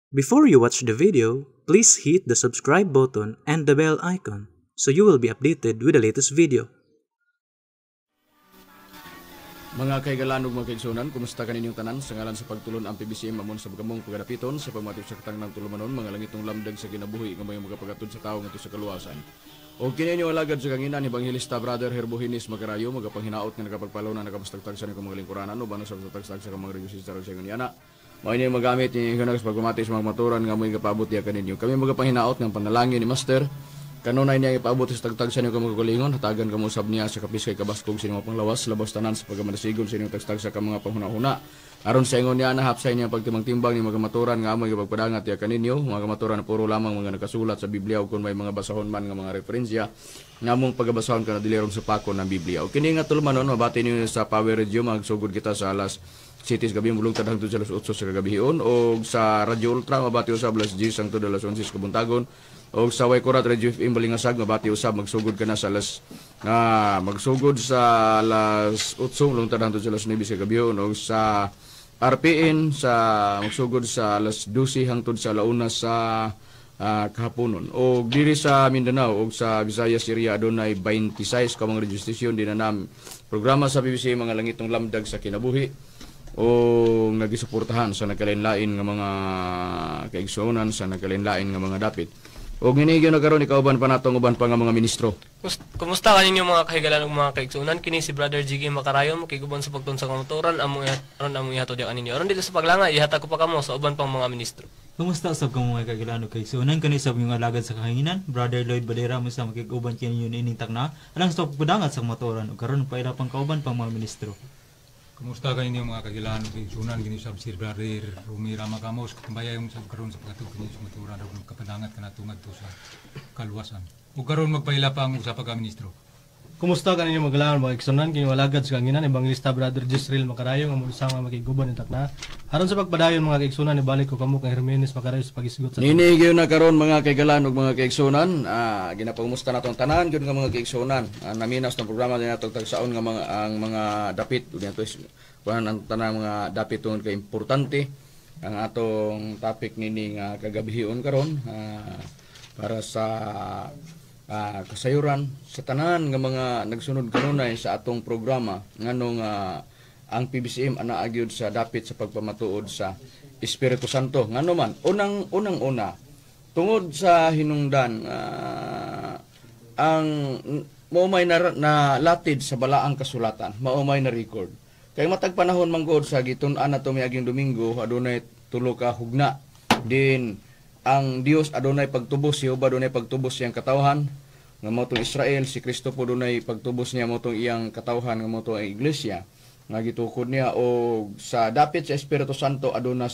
Before you watch the video, please hit the subscribe button and the bell icon so you will be updated with the latest video. Mga kaigalan ug mga kaigsunan, kumusta kaninyong tanan? Sa ngalan sa pagtulon ang PBCM amon sa bagamong pagadapiton sa pamatud sa katang ng tulumanon, mga langitong lamdag sa kinabuhi nga may magapagatud sa tawo ngadto sa kaluwasan. O kininyo alagad sa kanginan Evangelista Brother Herbohinis Magarayo, magapanghinaot nga nagapagpalaw na nakapastagtagsan ko mga lingkuranan o bano sa pagtagtag sa mga religyosis sa ingon yana. Mao ini magamit ni hunagas pagpamati sa mga maturan nga moy gapabot ya kaninyo. Kami magapanghinaot ng panalangin ni Master. Kanunay niya ipaabot sa tagtag sa inyo ka mga kulingon, hatagan kamo sab niya sa kapis kay kabaskog sa inyo panglawas, labos tanan sa pagkamasigon sa inyo tagtag sa mga panghuna-huna. Aron sa ingon niya na hapsay niya pagtimang-timbang ni mga maturan nga amoy pagpadangat ya kaninyo, mga maturan na puro lamang mga nakasulat sa Biblia ug kun may mga basahon man nga mga referensya ngamong pagabasahon kana dili rong sa pakon ng Biblia. O kini nga tulmanon mabati niyo sa Power Radio magsugod kita sa alas Cities gabi mulong tadang to sa alas 8 sa kagabihion o sa Radio Ultra mabati sa alas 10 ang to alas 11 kabuntagon. O sa Waikurat Radio FM Balingasag mabati usab magsugod ka na sa alas magsugod sa alas 8 long tadang to sa alas 9 sa gabion o sa RPN sa magsugod sa alas 12 hangtod sa alauna sa kahaponon. O diri sa Mindanao o sa Visayas area adunay 26 ka mga radio station dinanam programa sa BBC mga langitong lamdag sa kinabuhi o nagisuportahan sa nagkalain-lain nga mga kaigsuonan sa nagkalain-lain nga mga dapit. O ginigyo na karon ikauban pa natong uban pa nga mga ministro. Kumusta kaninyo mga kahigalan ug mga kaigsunan? Kini si Brother Jiggy Macarayo makiguban sa pagtun sa kamotoran among ihatod kaninyo. Aron dito sa paglanga ihatag ko pa kamo sa uban pang mga ministro. Kumusta sab kamo mga kahigalan ug kaigsunan? Kani sab yung alagad sa kahanginan, Brother Lloyd Badera mo sa makiguban kaninyo ining takna. Alang sa pagpadangat sa kamotoran ug karon pa ila pang kauban pang mga ministro. Kumusta kayo mga kagilaan o kaigsunan, gini sa Sir Brother Rumi Ramagamos, kumbaya yung sa karoon sa pagkatug kini sa maturan, kapadangat ka na tungad to sa kaluwasan. O karoon magpaila pa ang usap pagka-ministro. Kumusta kaninyo maglaon mga kaigsunan, kinyo alagad sa kanginan, Evangelista Brother Jisrael Macarayo, nga muli sama makiguban ng takna. Aron sa pagpadayon mga kaigsunan, ibalik ko kamo kang Hermenes Macarayo sa pag-isgot sa Ninigyo na karon mga kaigalan ug mga kaigsunan, ginapangumusta natong tanan gyud nga mga kaigsunan. Naminas ng programa din natong tagsaon nga mga ang mga dapit ug dito kuan ang tanang mga dapit tungod kay importante ang atong topic nini nga kagabihon karon para sa kasayuran sa tanan nga mga nagsunod kanunay sa atong programa nganong ang PBCM ana agyud sa dapit sa pagpamatuod sa Espiritu Santo ngano man unang-una tungod sa hinungdan ang maumay na latid sa balaang kasulatan maumay na record kay matag panahon manggod sa gitun-an nato miaging Domingo adunay tulo ka hugna din ang Dios adunay pagtubos, Jehova adunay pagtubos siyang katawhan nga mo tong Israel, si Kristo po adunay pagtubos niya mo tong iyang katawhan nga mo tong iglesia nga gitukod niya o sa dapit sa Espiritu Santo aduna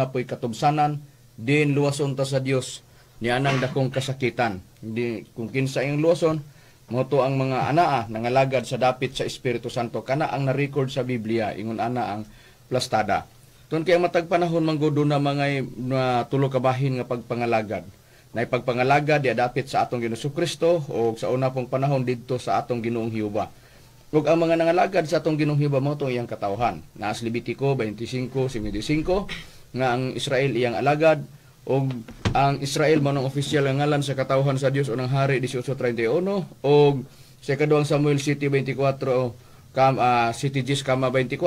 po'y katubsanan din luwason ta sa Dios niya nang dakong kasakitan di kung kinsa iyang luwason mo to ang mga anaa nangalagad sa dapit sa Espiritu Santo kana ang na-record sa Biblia ingon ana ang plastada. Tun kay matag panahon manggodo na mga tulo ka bahin nga pagpangalagad. Na ipagpangalagad di dapit sa atong Ginoong Kristo o sa una pong panahon didto sa atong Ginoong Jehova. Ug ang mga nangalagad sa atong Ginoong Jehova mo tong iyang katawhan. Naas Levitico 25:75 nga ang Israel iyang alagad ug ang Israel mo ng opisyal nga ngalan sa katawhan sa Dios unang Hari 18:31 ug sa ikaduhang Samuel City 24 City 10:24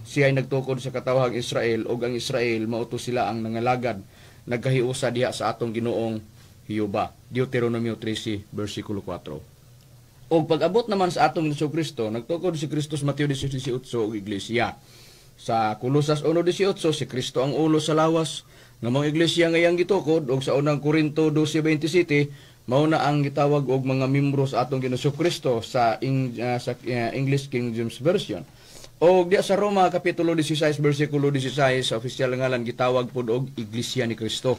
siya ay nagtukod sa katawhang Israel ug ang Israel mauto sila ang nangalagad nagkahiusa diha sa atong Ginoong Jehova. Deuteronomio 13 versikulo 4. Og pag-abot naman sa atong Ginoong Kristo nagtukod si Kristo sa Mateo 18:18 og iglesia. Sa Kolosas 1:18 si Kristo ang ulo sa lawas nga mga iglesia nga iyang gitukod og sa unang Korinto 12:27 mao na ang gitawag og mga miyembro sa atong Ginoong Kristo sa English King James Version. O diya sa Roma kapitulo 16 bersikulo 16 sa opisyal nga ngalan gitawag pud og Iglesia ni Kristo.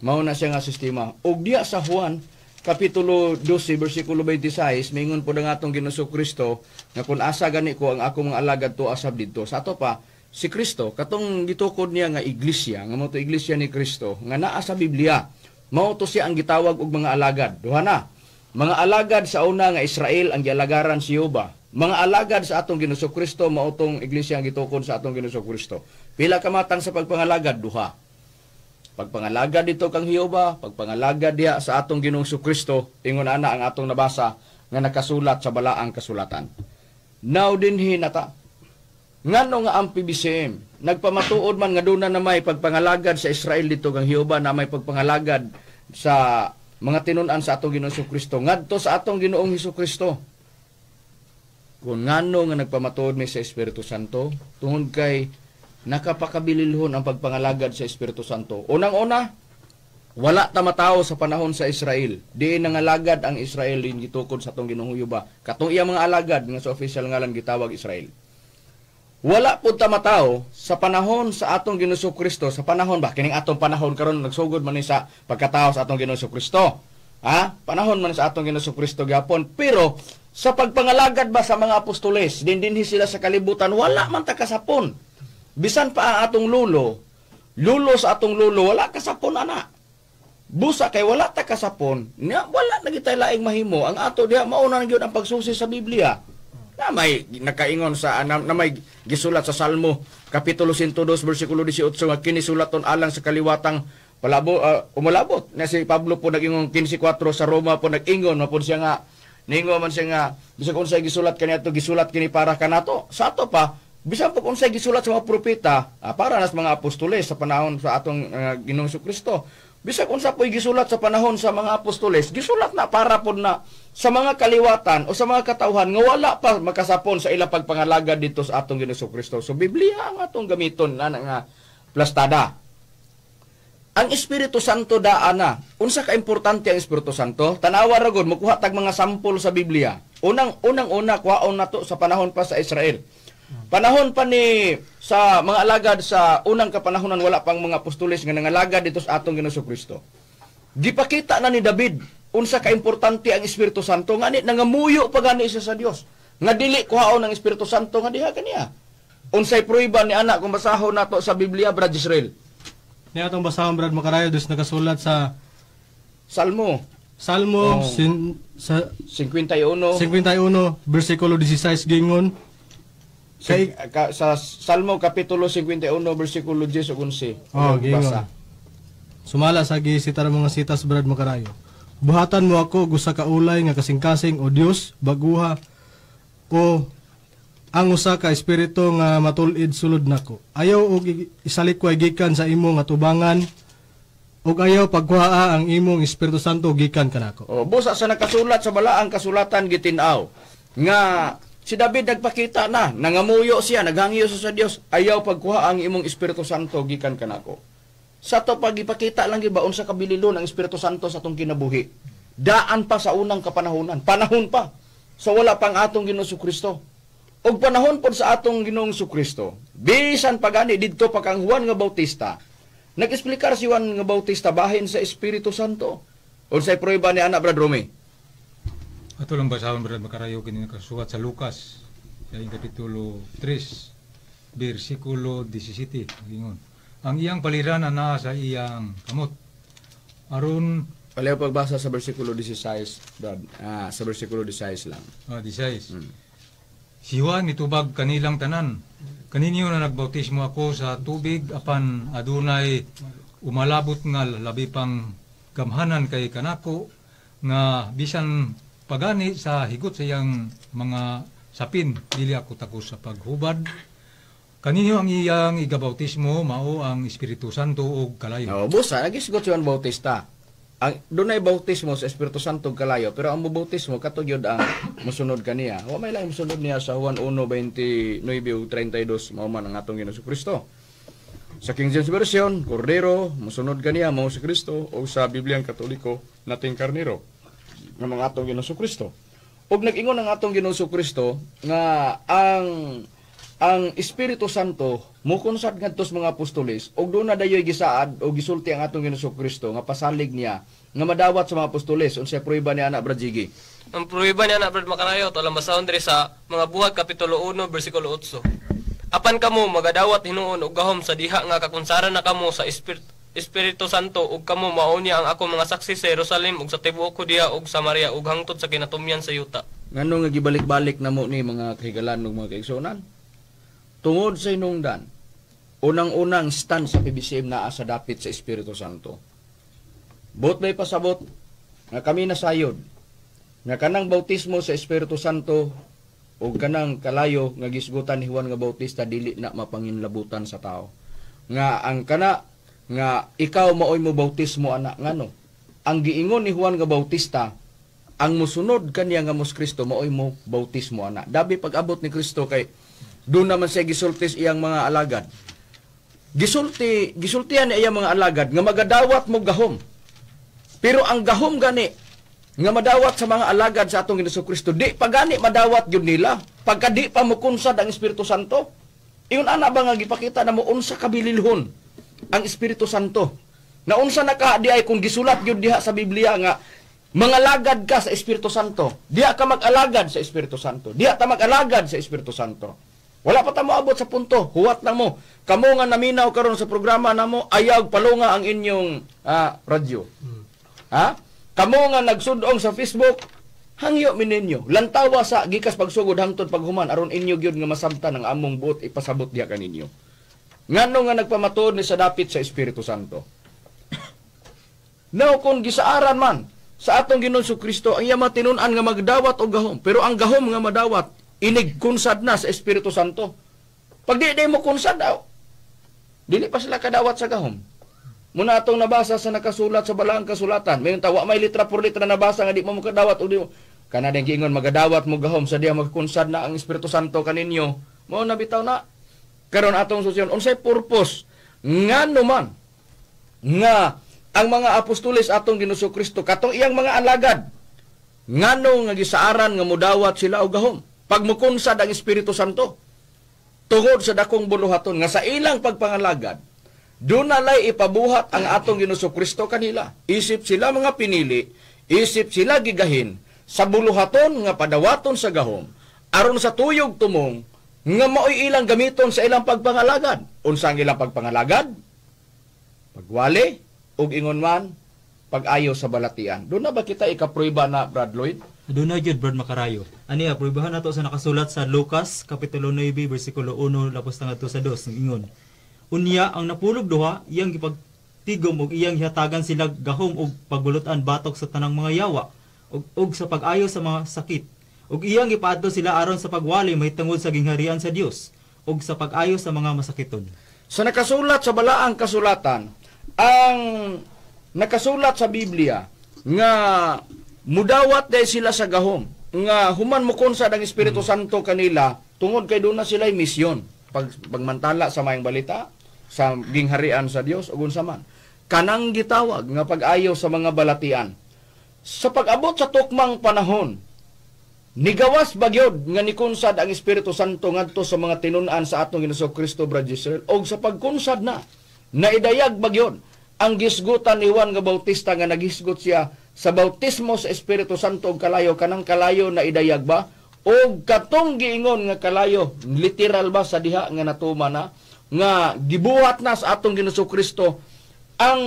Mao na siya nga sistema. Og diya sa Juan kapitulo 12 bersikulo 26 mingon pud ang atong Ginoong Kristo nga kun asa gani ko ang akong mga alagad to asab didto. Sa ato pa si Kristo katong gitukod niya nga iglesia nga mao to Iglesia ni Kristo nga naa sa Biblia. Mao to siya ang gitawag og mga alagad. Duha na. Mga alagad sa una nga Israel ang gialagaran si Jehova. Mga alagad sa atong Ginoong Kristo mao tong iglesia ang gitukod sa atong Ginoong Kristo. Pila ka matang sa pagpangalagad? Duha. Pagpangalagad dito kang Jehova, pagpangalagad diha sa atong Ginoong Kristo, ingon ana ang atong nabasa nga nakasulat sa balaang kasulatan. Now dinhi nata. Ngano nga ang PBCM nagpamatuod man nga duna na may pagpangalagad sa Israel dito kang Jehova, na may pagpangalagad sa mga tinun-an sa atong Ginoong Kristo ngadto sa atong Ginoong Kristo. Kung ngano nga nagpamatuod mi sa Espiritu Santo tungod kay nakapakabililhon ang pagpangalagad sa Espiritu Santo. Unang-una, wala ta matao sa panahon sa Israel. Di nangalagad ang Israel din gitukod sa atong Ginoong Jehova. Katong iya mga alagad nga sa official ngalan gitawag Israel. Wala pud ta matao sa panahon sa atong Ginoong Kristo, sa panahon ba kining atong panahon karon nagsugod man ni sa pagkatao sa atong Ginoong Kristo. Panahon man sa atong Ginoong Kristo gyapon, pero sa pagpangalagad ba sa mga apostoles, dinhi sila sa kalibutan, wala man ta kasapon. Bisan pa ang atong lulo sa atong lulo, wala kasapon ana. Busa kay wala ta kasapon, wala na gitay laing mahimo. Ang ato diha mauna na gyud ang pagsusi sa Biblia. Na may nakaingon sa na may gisulat sa Salmo kapitulo 102 bersikulo 18 nga kini sulaton alang sa kaliwatang umalabot na si Pablo po nag-ingon 15:4 sa Roma po nag-ingon mapod siya nga ningo man siya nga bisag unsay gisulat kaniadto gisulat kini para kanato sa ato pa bisan po unsay gisulat sa mga propeta para nas mga apostoles sa panahon sa atong Ginoong Kristo. Bisag unsa po'y gisulat sa panahon sa mga apostoles, gisulat na para po na sa mga kaliwatan o sa mga katauhan nga wala pa makasapon sa ilang pagpangalagad dito sa atong Ginoong Kristo. So Biblia ang atong gamiton na nga plastada. Ang Espiritu Santo daana. Unsa ka importante ang Espiritu Santo? Tanawa ra gud mokuha tag mga sampol sa Biblia. Unang-una kuhaon nato sa panahon pa sa Israel. Panahon pa ni sa mga alagad sa unang kapanahonan wala pang mga apostoles nga nangalagad dito sa atong Ginoong Kristo. Gipakita na ni David unsa ka importante ang Espiritu Santo nga nangamuyo pa gani siya sa Dios. Nga dili kuhaon ang Espiritu Santo nga diha kaniya. Unsay prueba ni ana kung basahon nato sa Biblia Brad Israel. Ni atong basahon Brad Macarayo dos nakasulat sa Salmo sa 51 bersikulo 16 gingon sa Salmo kapitulo 51 bersikulo 10 ug 11. Gingon. Sumala sa gisitar mga sitas Brad Macarayo. Buhatan mo ako gusa ka ulay nga kasing-kasing o Dios baguha o ang usa ka espiritu nga matul-id sulod nako. Ayaw og isalikway gikan sa imo nga tubangan ug ayaw pagkuhaa ang imong Espiritu Santo gikan kanako. Busa sa nakasulat sa balaang kasulatan gitin-aw nga si David nagpakita na, nangamuyo siya, naghangiyo sa Dios, ayaw pagkuha ang imong Espiritu Santo gikan kanako. Sa to pagipakita lang giba unsa kabililon ang Espiritu Santo sa atong kinabuhi. Daan pa sa unang kapanahonan, panahon pa sa wala pang atong Ginoong Kristo. Og panahon pod sa atong Ginoong Kristo. Bisan pagani didto pa kang Juan nga Bautista. Nag-esplikar si Juan nga Bautista bahin sa Espiritu Santo. Unsay prueba ni ana Brad Romy? Ato lang basahon Brad Macarayo kini nakasulat sa Lucas sa kapitulo 3 bersikulo 17 gingon. Ang iyang paliran na sa iyang kamot. Aron Palayo pagbasa sa bersikulo 16, Brad. Sa bersikulo 16 lang. 16. Si Juan mitubag kanilang tanan. Kaninyo na nagbautismo ako sa tubig apan adunay umalabot nga labi pang gamhanan kay kanako nga bisan pagani sa higot sa iyang mga sapin dili ako takos sa paghubad. Kaninyo ang iyang igabautismo mao ang Espiritu Santo ug kalayo. Busa nagisgot si Juan Bautista. Dunay bautismo sa Espiritu Santo ug kalayo, pero ang bautismo katugyod ang mosunod kaniya. Wa may lain mosunod niya sa Juan 1:29 ug 32 mao man ang atong Ginoong Kristo. Sa King James Version, Kordero, mosunod kaniya mao si Kristo, o sa Bibliang Katoliko nating karnero ng mga atong Ginoong Kristo. Ug nag-ingon ang atong Ginoong Kristo nga ang Espiritu Santo mukonsad ngadto sa mga apostoles ug doon na dayoy gisaad o gisulti ang atong Ginoong Kristo nga pasalig niya nga madawat sa mga apostoles unsay prueba ni ana Brad Jiggy. Ang prueba ni ana Brad Macarayo to lang basahon diri sa mga buhat kapitulo 1 bersikulo 8. Apan kamo magadawat hinuon og gahom sa diha nga kakunsaran na kamo sa Espiritu Santo ug kamo mao niya ang ako mga saksi sa Jerusalem ug sa tibuok Judea ug Samaria ug hangtod sa kinatumyan sa yuta. Ngano nga gibalik-balik namo ni mga kahigalan ug mga kaigsunan? Tungod sa hinungdan, unang-unang stand sa PBCM naa sa dapit sa Espiritu Santo. Bot may pasabot nga kami nasayod nga kanang bautismo sa Espiritu Santo o kanang kalayo nga gisgutan ni Juan nga Bautista dili na mapanginlabutan sa tao. Nga ang kana nga ikaw maoy mo bautismo ana ngano. Ang giingon ni Juan nga Bautista ang musunod kaniya nga mos Kristo maoy mo bautismo ana. Dabi pag-abot ni Kristo kay doon naman siya gisultis iyang mga alagad. Gisultihan niya iyang mga alagad nga magadawat mo gahom. Pero ang gahom gani nga madawat sa mga alagad sa atong Hesus Kristo, di pa gani madawat gyud nila pagka di pa mo kunsad ang Espiritu Santo. Iyon ana ba nga gipakita na mo unsa kabililhon ang Espiritu Santo. Na unsa naka di ay kung gisulat gyud diha sa Biblia nga mangalagad ka sa Espiritu Santo. Diha ka mag-alagad sa Espiritu Santo. Diha ta mag-alagad sa Espiritu Santo. Wala pa ta moabot sa punto. Huwat na mo. Kamo nga naminaw karon sa programa namo, ayaw palunga ang inyong radyo. Ha? Kamo nga nagsudong sa Facebook, hangyo mininyo. Lantawa sa gikas pagsugod hangtod paghuman aron inyo gyud nga masamtan ang among buot ipasabot diha kaninyo. Ngano nga nagpamatuod ni sa dapit sa Espiritu Santo. Now kung gisaaran man sa atong Ginoong Kristo ang iya matinun-an nga magdawat og gahom, pero ang gahom nga madawat inig kunsad na sa Espiritu Santo. Pag di mo kunsad daw, dili pa sila kadawat sa gahom. Muna atong nabasa sa nakasulat sa balaang kasulatan. Mayon tawa may litra por litra nabasa nga di mo kadawat o di mo. Kana den giingon magadawat mo gahom sa diha magkunsad na ang Espiritu Santo kaninyo. Mao na bitaw na. Karon atong susyon unsay purpose ngano man nga ang mga apostoles atong Ginoong Kristo katong iyang mga alagad ngano nga gisaaran nga modawat sila og gahom pag mukunsad ang Espiritu Santo tungod sa dakong buluhaton nga sa ilang pagpangalagad doon nalay ipabuhat ang atong Ginoong Kristo kanila. Isip sila mga pinili, isip sila gigahin sa buluhaton nga padawaton sa gahom aron sa tuyog tumong nga maoy ilang gamiton sa ilang pagpangalagad. Unsang ilang pagpangalagad? Pagwali ug ingon man pag-ayo sa balatian. Doon na ba kita ikapruiba na Brad Lloyd? Doon na yun, Brad Macarayo. Ani, apruibahan nato sa nakasulat sa Lucas, Kapitulo 9, versikulo 1, lapos na nga sa 2, ingon. Unya, ang napulog duha, iyang gipagtigom ug iyang hatagan sila gahom ug pagbulutan batok sa tanang mga yawa, ug sa pag-ayo sa mga sakit. Ug iyang gipaadto sila aron sa pagwali mahitungod sa gingharian sa Dios, ug sa pag-ayo sa mga masakiton. Sa nakasulat sa balaang kasulatan, ang nakasulat sa Biblia nga mudawat dahil sila sa gahom nga human mo kunsad ang Espiritu Santo kanila tungod kay doon na sila misyon pagmantala sa mayang balita sa gingharian sa Dios ug unsa man kanang gitawag nga pag-ayo sa mga balatian sa pag-abot sa tukmang panahon nigawas bagyod nga nikunsad ang Espiritu Santo ngadto sa mga tinun-an sa atong Ginoong Kristo Brad Israel og sa pagkunsad na naidayag bagyod ang gisgutan ni Juan nga Bautista nga nagisgot siya sa bautismo sa Espiritu Santo og kalayo kanang kalayo na idayag ba og katong giingon nga kalayo literal ba sa diha nga natuma na nga gibuhat na sa atong Ginoong Kristo ang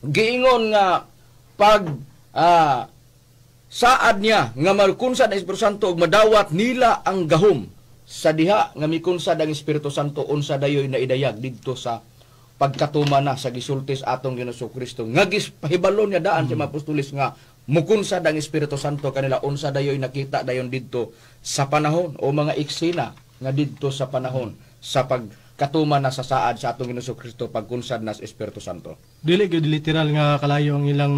giingon nga pag saad niya nga magkunsad ang Espiritu Santo ug madawat nila ang gahom sa diha nga mikunsad ang Espiritu Santo unsa dayoy na idayag didto sa pagkatuma na sa gisultis atong Ginoong Kristo nga gispahibalon niya daan sa mga apostoles nga mukunsad ang Espiritu Santo kanila unsa dayoy nakita dayon didto sa panahon o mga eksena nga didto sa panahon sa pagkatuma na sa saad sa atong Ginoong Kristo pagkunsad na sa Espiritu Santo. Dili gyud literal nga kalayo ang ilang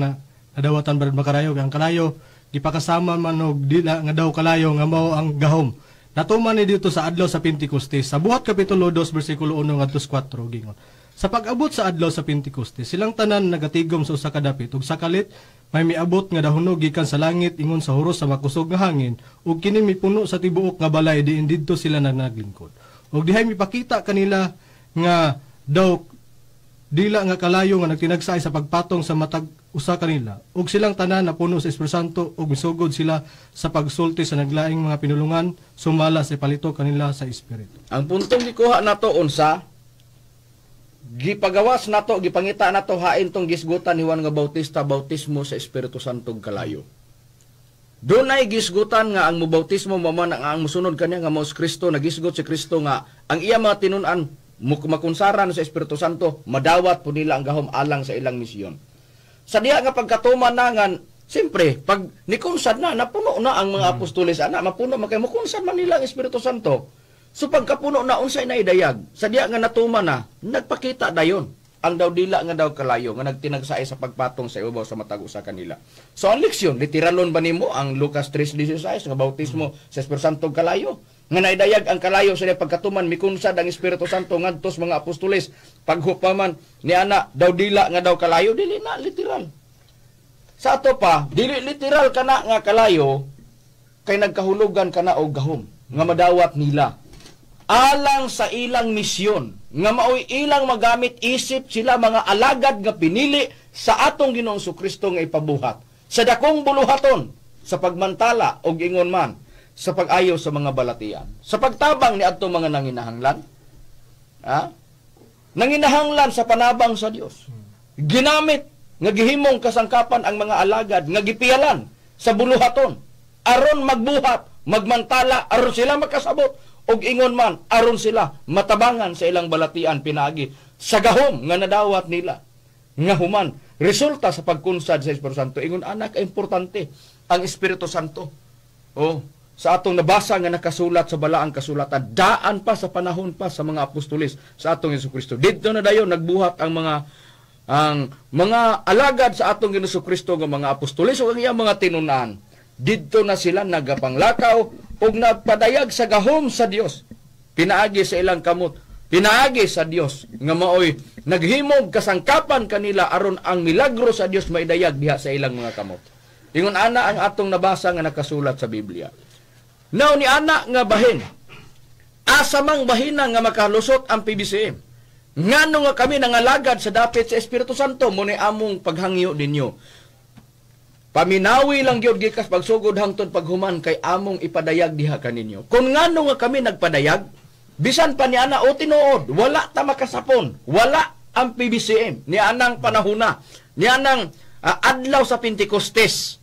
nadawatan Brad Macarayo. Ang kalayo gipakasama man og dila nga daw kalayo nga mao ang gahom. Natuman ni dito sa adlaw sa Pentecostes sa buhat kapitulo 2 bersikulo 1 ngadto 4 gingon. Sa pag-abot sa adlaw sa Pentecostes, silang tanan nagatigom sa usa ka dapit ug sakalit may miabot nga dahunog gikan sa langit ingon sa huros sa makusog nga hangin ug kini mipuno sa tibuok nga balay diin didto sila naglingkod. Ug dihay mipakita kanila nga daw dila nga kalayo nga nagtinagsay sa pagpatong sa matag usa kanila ug silang tanan napuno sa Espiritu Santo ug misugod sila sa pagsulti sa naglaing mga pinulungan sumala sa palito kanila sa Espiritu. Ang puntong gikuha nato unsa gipagawas nato gipangita nato hain tong gisgutan ni Juan nga Bautista bautismo sa Espiritu Santo kalayo. Dunay gisgutan nga ang mubautismo maman ang musunod kaniya nga mao Kristo nagisgot si Kristo nga ang iya mga tinun-an makunsaran sa Espiritu Santo, madawat po nila ang gahom alang sa ilang misyon. Sa diha nga pagkatuman na nga, siyempre, pag nikunsad na, napuno na ang mga apostoles, mapuno, makunsad man nila ang Espiritu Santo. So pagkapuno na, unsay na idayag, sa diha nga natuman na, nagpakita dayon ang daw dila nga daw kalayo, nga nagtinagsay sa pagpatong sa ibabaw sa matago sa kanila. So ang leksyon, literalon ba nimo ang Lucas 3:16, nga bautismo sa Espiritu Santo kalayo? Nga naidayag ang kalayo sa pagkatuman, mikunsad ang Espiritu Santo ngadtos mga apostoles, paghupaman ni ana daw dila nga daw kalayo, dili na literal. Sa ato pa, dili literal kana nga kalayo, kay nagkahulugan kana og gahom, nga madawat nila. Alang sa ilang misyon, nga maoy ilang magamit isip sila mga alagad nga pinili sa atong Ginoong Kristo nga ipabuhat. Sa dakong buluhaton, sa pagmantala og ingon man, sa pag-ayo sa mga balatian, sa pagtabang ni adtong mga nanginahanglan, nanginahanglan sa panabang sa Dios. Ginamit nga gihimong kasangkapan ang mga alagad nga gipiyalan sa buluhaton aron magbuhat, magmantala aron sila makasabot og ingon man aron sila matabangan sa ilang balatian pinaagi sa gahom nga nadawat nila nga human resulta sa pagkunsad sa Espiritu Santo. Ingon anak, importante ang Espiritu Santo. Sa atong nabasa nga nakasulat sa balaang kasulatan, daan pa sa panahon pa sa mga apostoles sa atong Jesucristo. Dito na dayon nagbuhat ang mga alagad sa atong Jesucristo nga mga apostoles o ang iyang mga tinunan. Dito na sila nagapanglakaw o nagpadayag sa gahom sa Dios. Pinaagi sa ilang kamot, pinaagi sa Dios nga maoy naghimog kasangkapan kanila aron ang milagro sa Dios maidayag diha sa ilang mga kamot. Ingon ana ang atong nabasa nga nakasulat sa Biblia. Now ni ana nga bahin, asamang bahina nga makalusot ang PBCM. Ngano nga kami nangalagad sa dapit sa Espiritu Santo, muni among paghangyo ninyo. Paminawi lang gyud gikas pagsugod hangtod paghuman kay among ipadayag diha kaninyo. Kung ngano nga kami nagpadayag, bisan pa ni ana o tinuod, wala ta makasapon, wala ang PBCM ni anang panahuna, ni anang adlaw sa Pentecostes,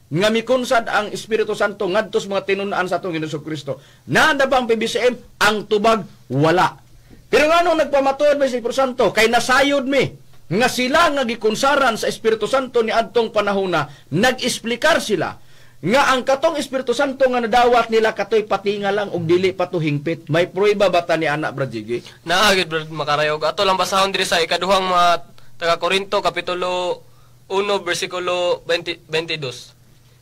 nga mikunsad ang Espiritu Santo ngadtos mga tinun-an sa atong Ginoong Kristo. Naanda ba ang PBCM? Ang tubag wala. Pero ngano nagpamatuod ba sa Espiritu Santo? Kay nasayod mi nga sila nga gikunsaran sa Espiritu Santo ni adtong panahona, nag-esplikar sila nga ang katong Espiritu Santo nga nadawat nila katoy patinga lang og dili pa to hingpit. May prueba bata ni anak Brad Jiggy? Naagid Brad Makarayog. Ato lang basahon diri sa ikaduhang mga taga Korinto kapitulo 1 bersikulo 22.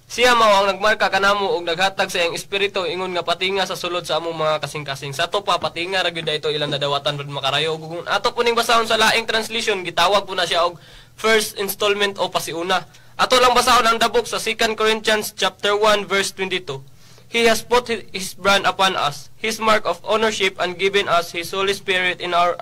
Siya mao ang nagmarka kanamo og naghatag sa iyang espiritu ingon nga patinga sa sulod sa among mga kasing-kasing. Sa to pa patinga ra gyud ito ilang nadawatan Brad Makarayog. Kung ato puning basahon sa laing translation gitawag po na siya og first installment o pasiuna. Ato lang basahon ang dabok sa 2 Corinthians chapter 1 verse 22. He has put his brand upon us, his mark of ownership, and given us his Holy Spirit in our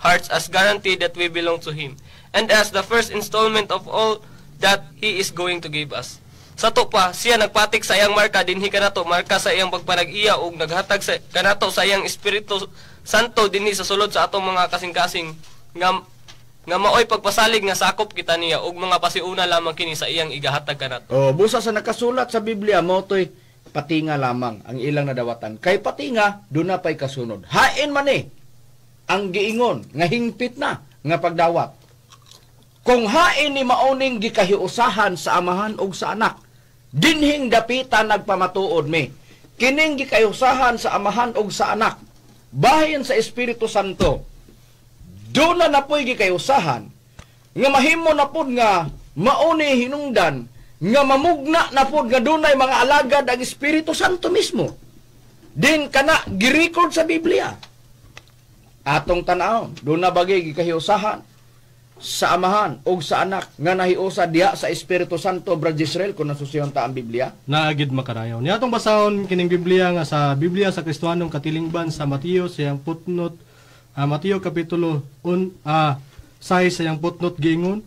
hearts as guarantee that we belong to him, and as the first installment of all that he is going to give us. Sa to pa, siya nagpatik sa iyang marka dinhi kanato, marka sa iyang pagpanag-iya ug naghatag sa kanato sa iyang Espiritu Santo dinhi sa sulod sa atong mga kasing-kasing nga maoy pagpasalig nga sakop kita niya ug mga pasiuna lamang kini sa iyang igahatag kanato. Busa sa nakasulat sa Biblia mo toy patinga lamang ang ilang nadawatan. Kay patinga doon na pa'y kasunod. Hain man ang giingon nga hingpit na nga pagdawat. Kung hain ni mauning gikahiusahan sa amahan ug sa anak, dinhing dapitan nagpamatuod mi. Kining gikahiusahan sa amahan ug sa anak, bahin sa Espiritu Santo, doon na po'y gikahiusahan, nga mahimo na pod nga mauni hinungdan, nga mamugna na pod nga dunay mga alagad ang Espiritu Santo mismo. Din kana gi-record sa Biblia. Atong tan-aw, doon na bagay gikahiusahan sa amahan o sa anak nga nahiusa diha sa Espiritu Santo Brad Israel kung nasusiyon ta ang Biblia. Naagid makarayaw. Ni atong basahon kining Biblia nga sa Biblia sa Kristohanong katilingban sa Mateo siyang putnot, Mateo kapitulo 6 sayang putnot giingon,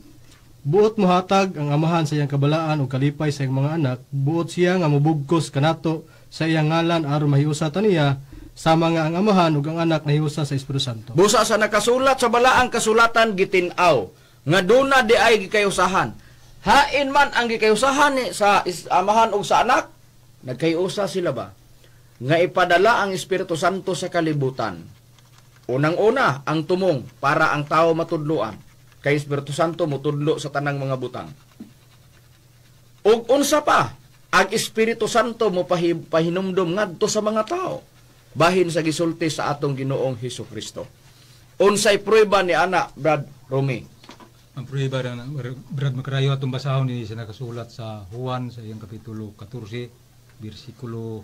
buot mohatag ang amahan sa iyang kabalaan o kalipay sa iyang mga anak, buot siya nga mubugkos kanato sa iyang ngalan aron mahiusa taniya sama nga ang amahan ug ang anak nahiusa sa Espiritu Santo. Busa sa nakasulat sa balaang kasulatan gitin-aw nga duna di ay gikayusahan. Hain man ang gikayusahan sa amahan ug sa anak, nagkayusa sila ba nga ipadala ang Espiritu Santo sa kalibutan. Unang-una, ang tumong para ang tao matudloan. Kay Espiritu Santo mutudlo sa tanang mga butang. Ug unsa pa, ang Espiritu Santo mo pahinumdom ngadto sa mga tao bahin sa gisulti sa atong Ginoong Hesukristo. Unsay prueba ni ana, Brad Romy? Ang prueba na Brad Macarayo atong basahon ni sa nakasulat sa Juan sa iyang kapitulo 14 bersikulo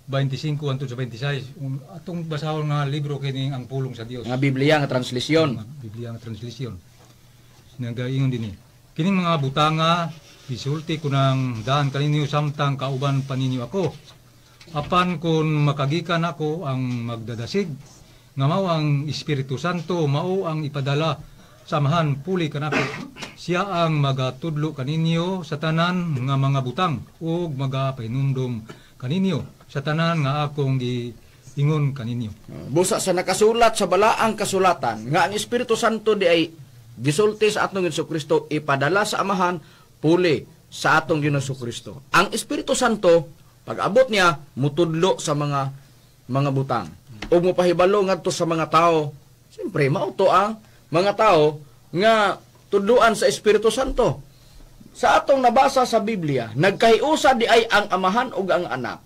25 hangtod sa 26. Atong basahon nga libro kini ang pulong sa Dios. Nga Biblia nga translisyon. Nga Biblia nga translisyon. Nagaingon dinhi. Kining mga butanga bisulti ko ng daan kaninyo samtang kauban paninyo ako. Apan kun makagikan ako ang magdadasig nga mao ang Espiritu Santo mao ang ipadala samahan puli kanako. Siya ang magatudlo kaninyo sa tanan nga mga butang ug magapahinumdom kaninyo sa tanan nga akong giingon kaninyo. Busa sa nakasulat sa balaang kasulatan nga ang Espiritu Santo di ay gisulti sa atong Hesukristo ipadala sa amahan puli sa atong Ginoong Hesukristo. Ang Espiritu Santo pag abot niya mutudlo sa mga butang ug mopahibalo ngadto sa mga tao. Siyempre mao to ang mga tao nga tudluan sa Espiritu Santo. Sa atong nabasa sa Biblia, nagkahiusa di ay ang amahan ug ang anak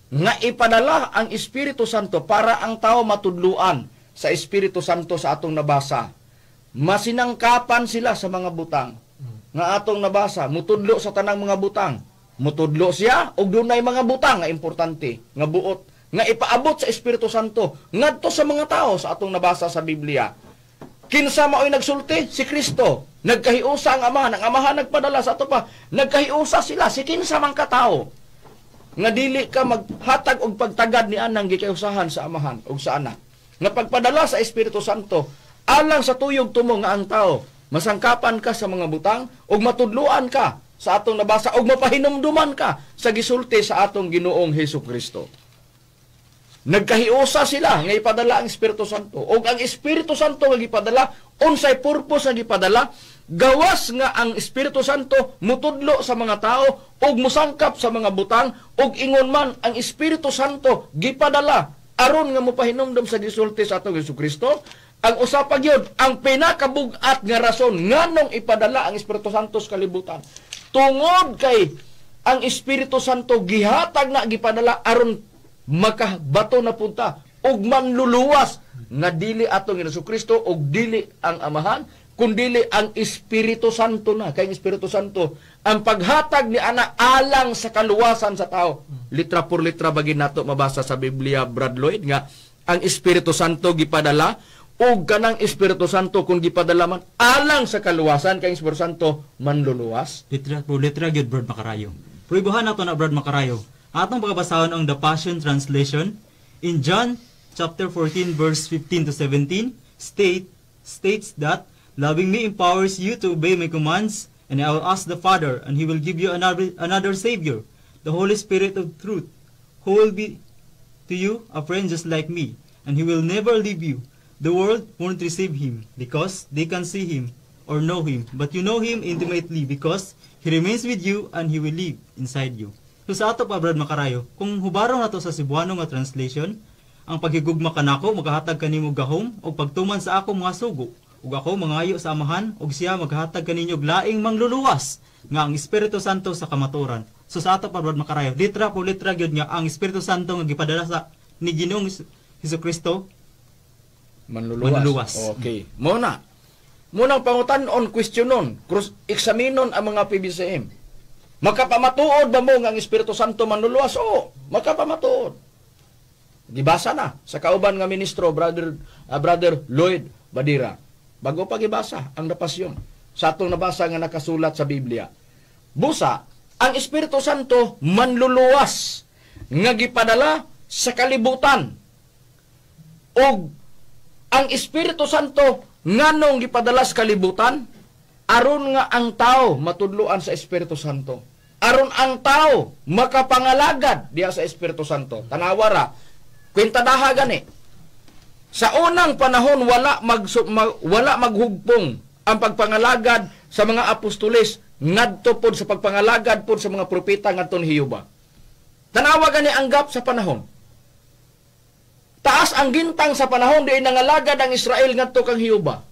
nga ipadala ang Espiritu Santo para ang tao matudluan sa Espiritu Santo sa atong nabasa. Masinangkapan sila sa mga butang. Nga atong nabasa, mutudlo sa tanang mga butang. Mutudlo siya ug dunay mga butang nga importante, nga buot, nga ipaabot sa Espiritu Santo ngadto sa mga tao sa atong nabasa sa Biblia. Kinsa mao'y nagsulti? Si Kristo. Nagkahiusa ang amahan nagpadala sa ato pa. Nagkahiusa sila si kinsa man ka tawo nga dili ka maghatag og pagtagad ni anang gikahusahan sa amahan ug sa anak. Nga pagpadala sa Espiritu Santo alang sa tuyog tumo nga ang tao masangkapan ka sa mga butang ug matudluan ka sa atong nabasa ug mapahinumduman ka sa gisulti sa atong Ginoong Hesukristo. Nagkahiusa sila nga ipadala ang Espiritu Santo. O ang Espiritu Santo nga gipadala, unsay purpose nga gipadala, gawas nga ang Espiritu Santo mutudlo sa mga tao o musangkap sa mga butang o ingon man ang Espiritu Santo gipadala aron nga mopahinumdom sa gisulti sa atong Hesukristo. Ang usapag yun, ang pinakabug-at nga rason nganong ipadala ang Espiritu Santo sa kalibutan. Tungod kay ang Espiritu Santo gihatag na gipadala aron makabato na punta og manluluwas nga dili atong Hesukristo og dili ang amahan kundi ang Espiritu Santo na. Kay ang Espiritu Santo ang paghatag ni ana alang sa kaluwasan sa tao. Litra por litra bagin nato mabasa sa Biblia, Brad Lloyd, nga ang Espiritu Santo gipadala og kanang Espiritu Santo kung gipadala man alang sa kaluwasan, kay ang Espiritu Santo manluluwas. Litra po litra gyud Brad Macarayo. Pruibahan nato na Brad Macarayo. Atong pagabasahon ang The Passion Translation in John chapter 14 verse 15 to 17 states that loving me empowers you to obey my commands, and I will ask the Father, and he will give you another Savior, the Holy Spirit of truth, who will be to you a friend just like me, and he will never leave you. The world won't receive him because they can see him or know him, but you know him intimately because he remains with you and he will live inside you. So sa ato pa Brad Macarayo, kung hubarong nato sa Cebuano nga translation, ang paghigugma kanako magahatag kanimo gahom o pagtuman sa ako mga sugo, ug ako mangayo sa amahan ug siya maghatag kaninyo laing mangluluwas nga ang Espiritu Santo sa kamaturan. So sa ato pa Brad Macarayo, litra po litra gyud nga ang Espiritu Santo nga gipadala sa ni Ginoong Hesukristo manluluwas. Okay. Munang pangutan-on, questionon, eksaminon ang mga PBCM. Makapamatuod ba mo nga ang Espiritu Santo manluluwas? Oo, makapamatuod. Gibasa na sa kauban nga ministro, Brother Lloyd Badira. Bago pa gibasa ang napasyon sa atong nabasa nga nakasulat sa Biblia. Busa, ang Espiritu Santo manluluwas nga gipadala sa kalibutan. O ang Espiritu Santo nganong gipadala sa kalibutan aron nga ang tao matudluan sa Espiritu Santo. Aron ang tao makapangalagad diha sa Espiritu Santo. Tanawara, kwentadaha gani. Sa unang panahon wala maghugpong ang pagpangalagad sa mga apostoles ngadto pod sa pagpangalagad pod sa mga propeta ngadto ni Jehova. Tanawa gani ang gap sa panahon. Taas ang gintang sa panahon di nangalagad ang Israel ngadto kang Hiuba.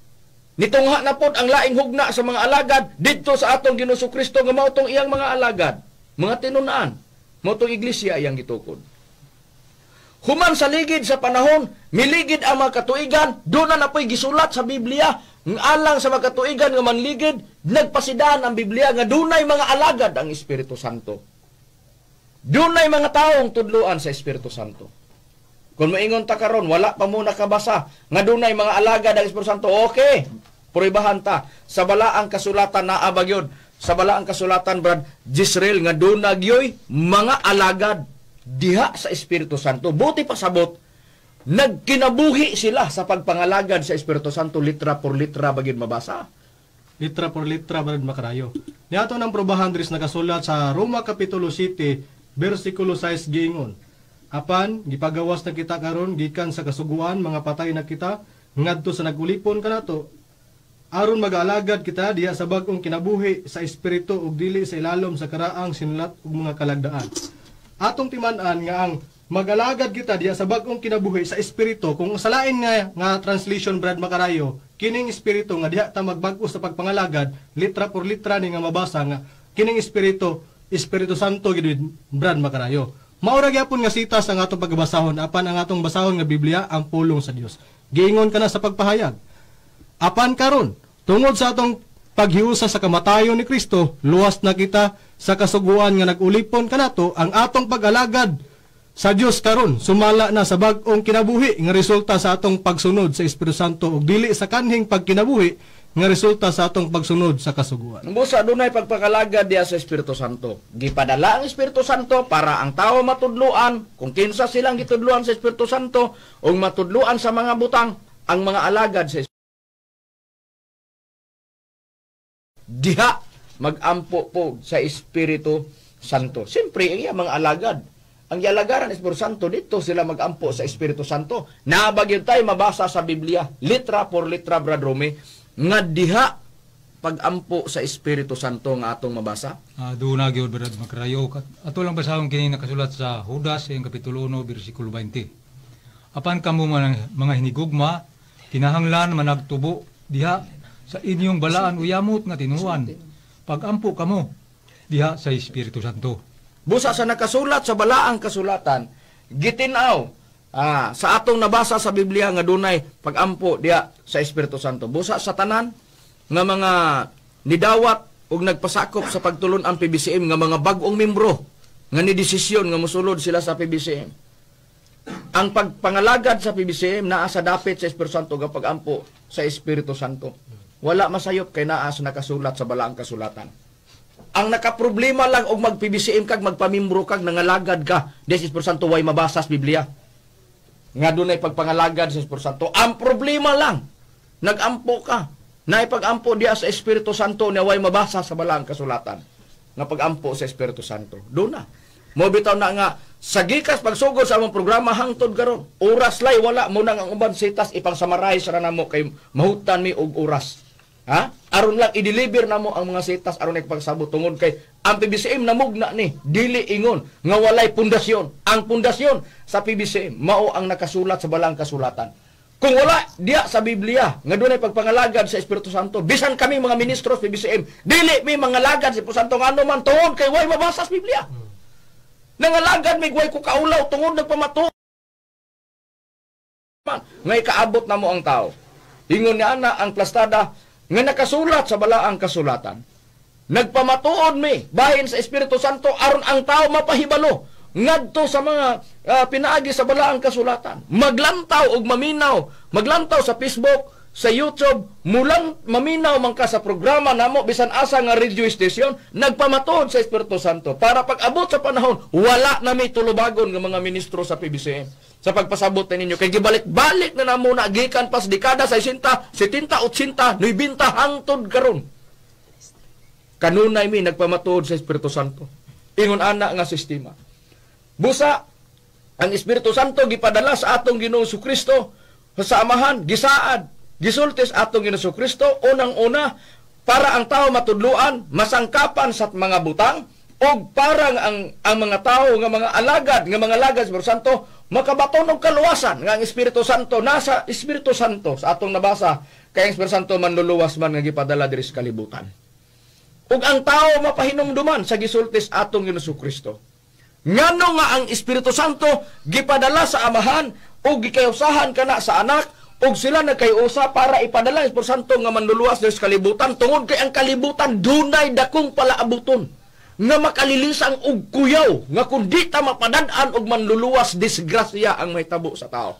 Nitungha na pod ang laing hugna sa mga alagad didto sa atong Ginoong Kristo nga mao tong iyang mga alagad, mga tinun-an, mao tong iglesia iyang gitukod. Human sa ligid sa panahon, miligid ang mga katuigan, doon na po'y gisulat sa Biblia, ng alang sa mga katuigan nga manligid, nagpasidaan ang Biblia nga dunay mga alagad ang Espiritu Santo. Dunay mga taong tudluan sa Espiritu Santo. Kung maingon ta karon, wala pa mo nakabasa nga dunay mga alagad ang Espiritu Santo, okay. Pruibahan ta sa balaang kasulatan na abagyod, sa balaang kasulatan Brad Jisrael nga dunagyoy mga alagad diha sa Espiritu Santo. Buti pa sabot, nagkinabuhi sila sa pagpangalagad sa Espiritu Santo, litra por litra bagid mabasa. Litra por litra, Brad Macarayo. Niyato ng probahan dris nakasulat sa Roma Kapitulo 7, versikulo 6 giingon. Apan, gipagawas na kita karon gikan sa kasuguan, mga patay na kita, ngadto sa nagulipon kanato. Aron mag-alagad kita diha sa bag-ong kinabuhi sa Espiritu ug dili sa ilalom sa karaang sinulat ug mga kalagdaan. Atong timan-an nga ang mag-alagad kita diya sa bag-ong kinabuhi sa espiritu. Kung sa lain nga translation, Brad Macarayo, kining espiritu nga diha ta magbag-o sa pagpangalagad, litra por litra ni nga mabasa nga kining espiritu, Espiritu Santo gid, Brad Macarayo. Maura gyapon nga sitas ang atong pagbasahon, apan ang atong basahon nga Biblia ang pulong sa Dios. Giingon ka na sa pagpahayag. Apan karon, tungod sa atong paghiusa sa kamatayon ni Kristo, luwas na kita sa kasuguan nga nag-ulipon kanato, ang atong pag-alagad sa Dios karon sumala na sa bag-ong kinabuhi nga resulta sa atong pagsunod sa Espiritu Santo ug dili sa kanhing pagkinabuhi nga resulta sa atong pagsunod sa kasuguan. Busa dunay pagpakalagad diya sa Espiritu Santo. Gipadala ang Espiritu Santo para ang tao matudluan kung kinsa silang gitudluan sa Espiritu Santo ug matudluan sa mga butang ang mga alagad sa diha magampo po sa Espiritu Santo. Siyempre, ang mga alagad, ang ialagaran ng Espiritu Santo, dito sila magampo sa Espiritu Santo. Nabagyan tayo mabasa sa Biblia, litra por litra, Brad Rome, nga diha pagampo sa Espiritu Santo nga atong mabasa. Doon na gyud, Brad Macarayo. Ato lang basahon kini nakasulat sa Judas yung kapitulo 1 bersikulo 20. Apan kamo mga hinigugma, kinahanglan managtubo diha sa inyong balaan uyamot nga tinuan. Pagampo kamo diha sa Espiritu Santo. Busa sa nakasulat sa balaang kasulatan, gitinaw sa atong nabasa sa Biblia nga dunay pagampo diha sa Espiritu Santo. Busa sa tanan nga mga nidawat ug nagpasakop sa pagtulon ang PBCM nga mga bag-ong membro nga ni desisyon nga mosulod sila sa PBCM. Ang pagpangalagad sa PBCM naa sa dapit sa Espiritu Santo nga pagampo sa Espiritu Santo. Wala masayop kay naa sa nakasulat sa balaang kasulatan. Ang nakaproblema lang og mag-PBCM kag magpamimbro kag nangalagad ka sa Espiritu Santo way mabasa sa Biblia. Nga dunay pagpangalagad sa Espiritu Santo. Ang problema lang nagampo ka. Naay pag-ampo diya sa Espiritu Santo na way mabasa sa balaang kasulatan. Nga pag-ampo sa Espiritu Santo. Doon na. Mo bitaw na nga sa gikas pagsugod sa among programa hangtod karon. Oras lay wala mo nang ang uban sitas ipang summarize ra namo kay mahutan mi og oras. Ha? Aron lang i-deliver namo ang mga sitas aron nagpagsabot tungod kay ang PBCM namugna ni dili ingon nga walay pundasyon. Ang pundasyon sa PBCM mao ang nakasulat sa balaang kasulatan. Kung wala diya sa Biblia nga dunay pagpangalagad sa Espiritu Santo, bisan kami mga ministro sa PBCM, dili mi mangalagad sa Espiritu Santo ngano man tungod kay way mabasa sa Biblia. Nangalagad mi way ko kaulaw tungod nagpamato. Ngay kaabot namo ang tao. Ingon ni ana ang plastada nga nakasulat sa balaang kasulatan. Nagpamatuod mi bahin sa Espiritu Santo aron ang tao mapahibalo ngadto sa mga pinaagi sa balaang kasulatan. Maglantaw og maminaw, maglantaw sa Facebook, sa YouTube, mulang maminaw man ka sa programa namo bisan asa nga radio station, nagpamatuod sa Espiritu Santo para pag-abot sa panahon wala na may tulubagon nga mga ministro sa PBCM. Sa pagpasabot ninyo kay gibalik-balik na namo na gikan pas dekada 60, 70, 80, 90 hangtod karon. Kanunay mi nagpamatuod sa Espiritu Santo. Ingon ana nga sistema. Busa ang Espiritu Santo gipadala sa atong Ginoong Kristo sa amahan, gisaad, gisultis atong Ginoong Kristo unang-una para ang tao matudluan, masangkapan sa mga butang o parang ang mga tao nga mga alagad sa Espiritu Santo makabaton og kaluwasan nga ang Espiritu Santo nasa Espiritu Santo sa atong nabasa kay ang Espiritu Santo manluluwas man nga gipadala diri sa kalibutan. Ug ang tao mapahinumduman sa gisultis atong Ginoong Kristo. Ngano nga ang Espiritu Santo gipadala sa Amahan ug gikayusahan kana sa Anak ug sila nagkayusa para ipadala ang Espiritu Santo nga manluluwas diri sa kalibutan tungod kay ang kalibutan dunay dakong palaabuton nga makalilisang og kuyaw nga kun di ta mapadad-an og manluluwas disgrasya ang mahitabo sa tao.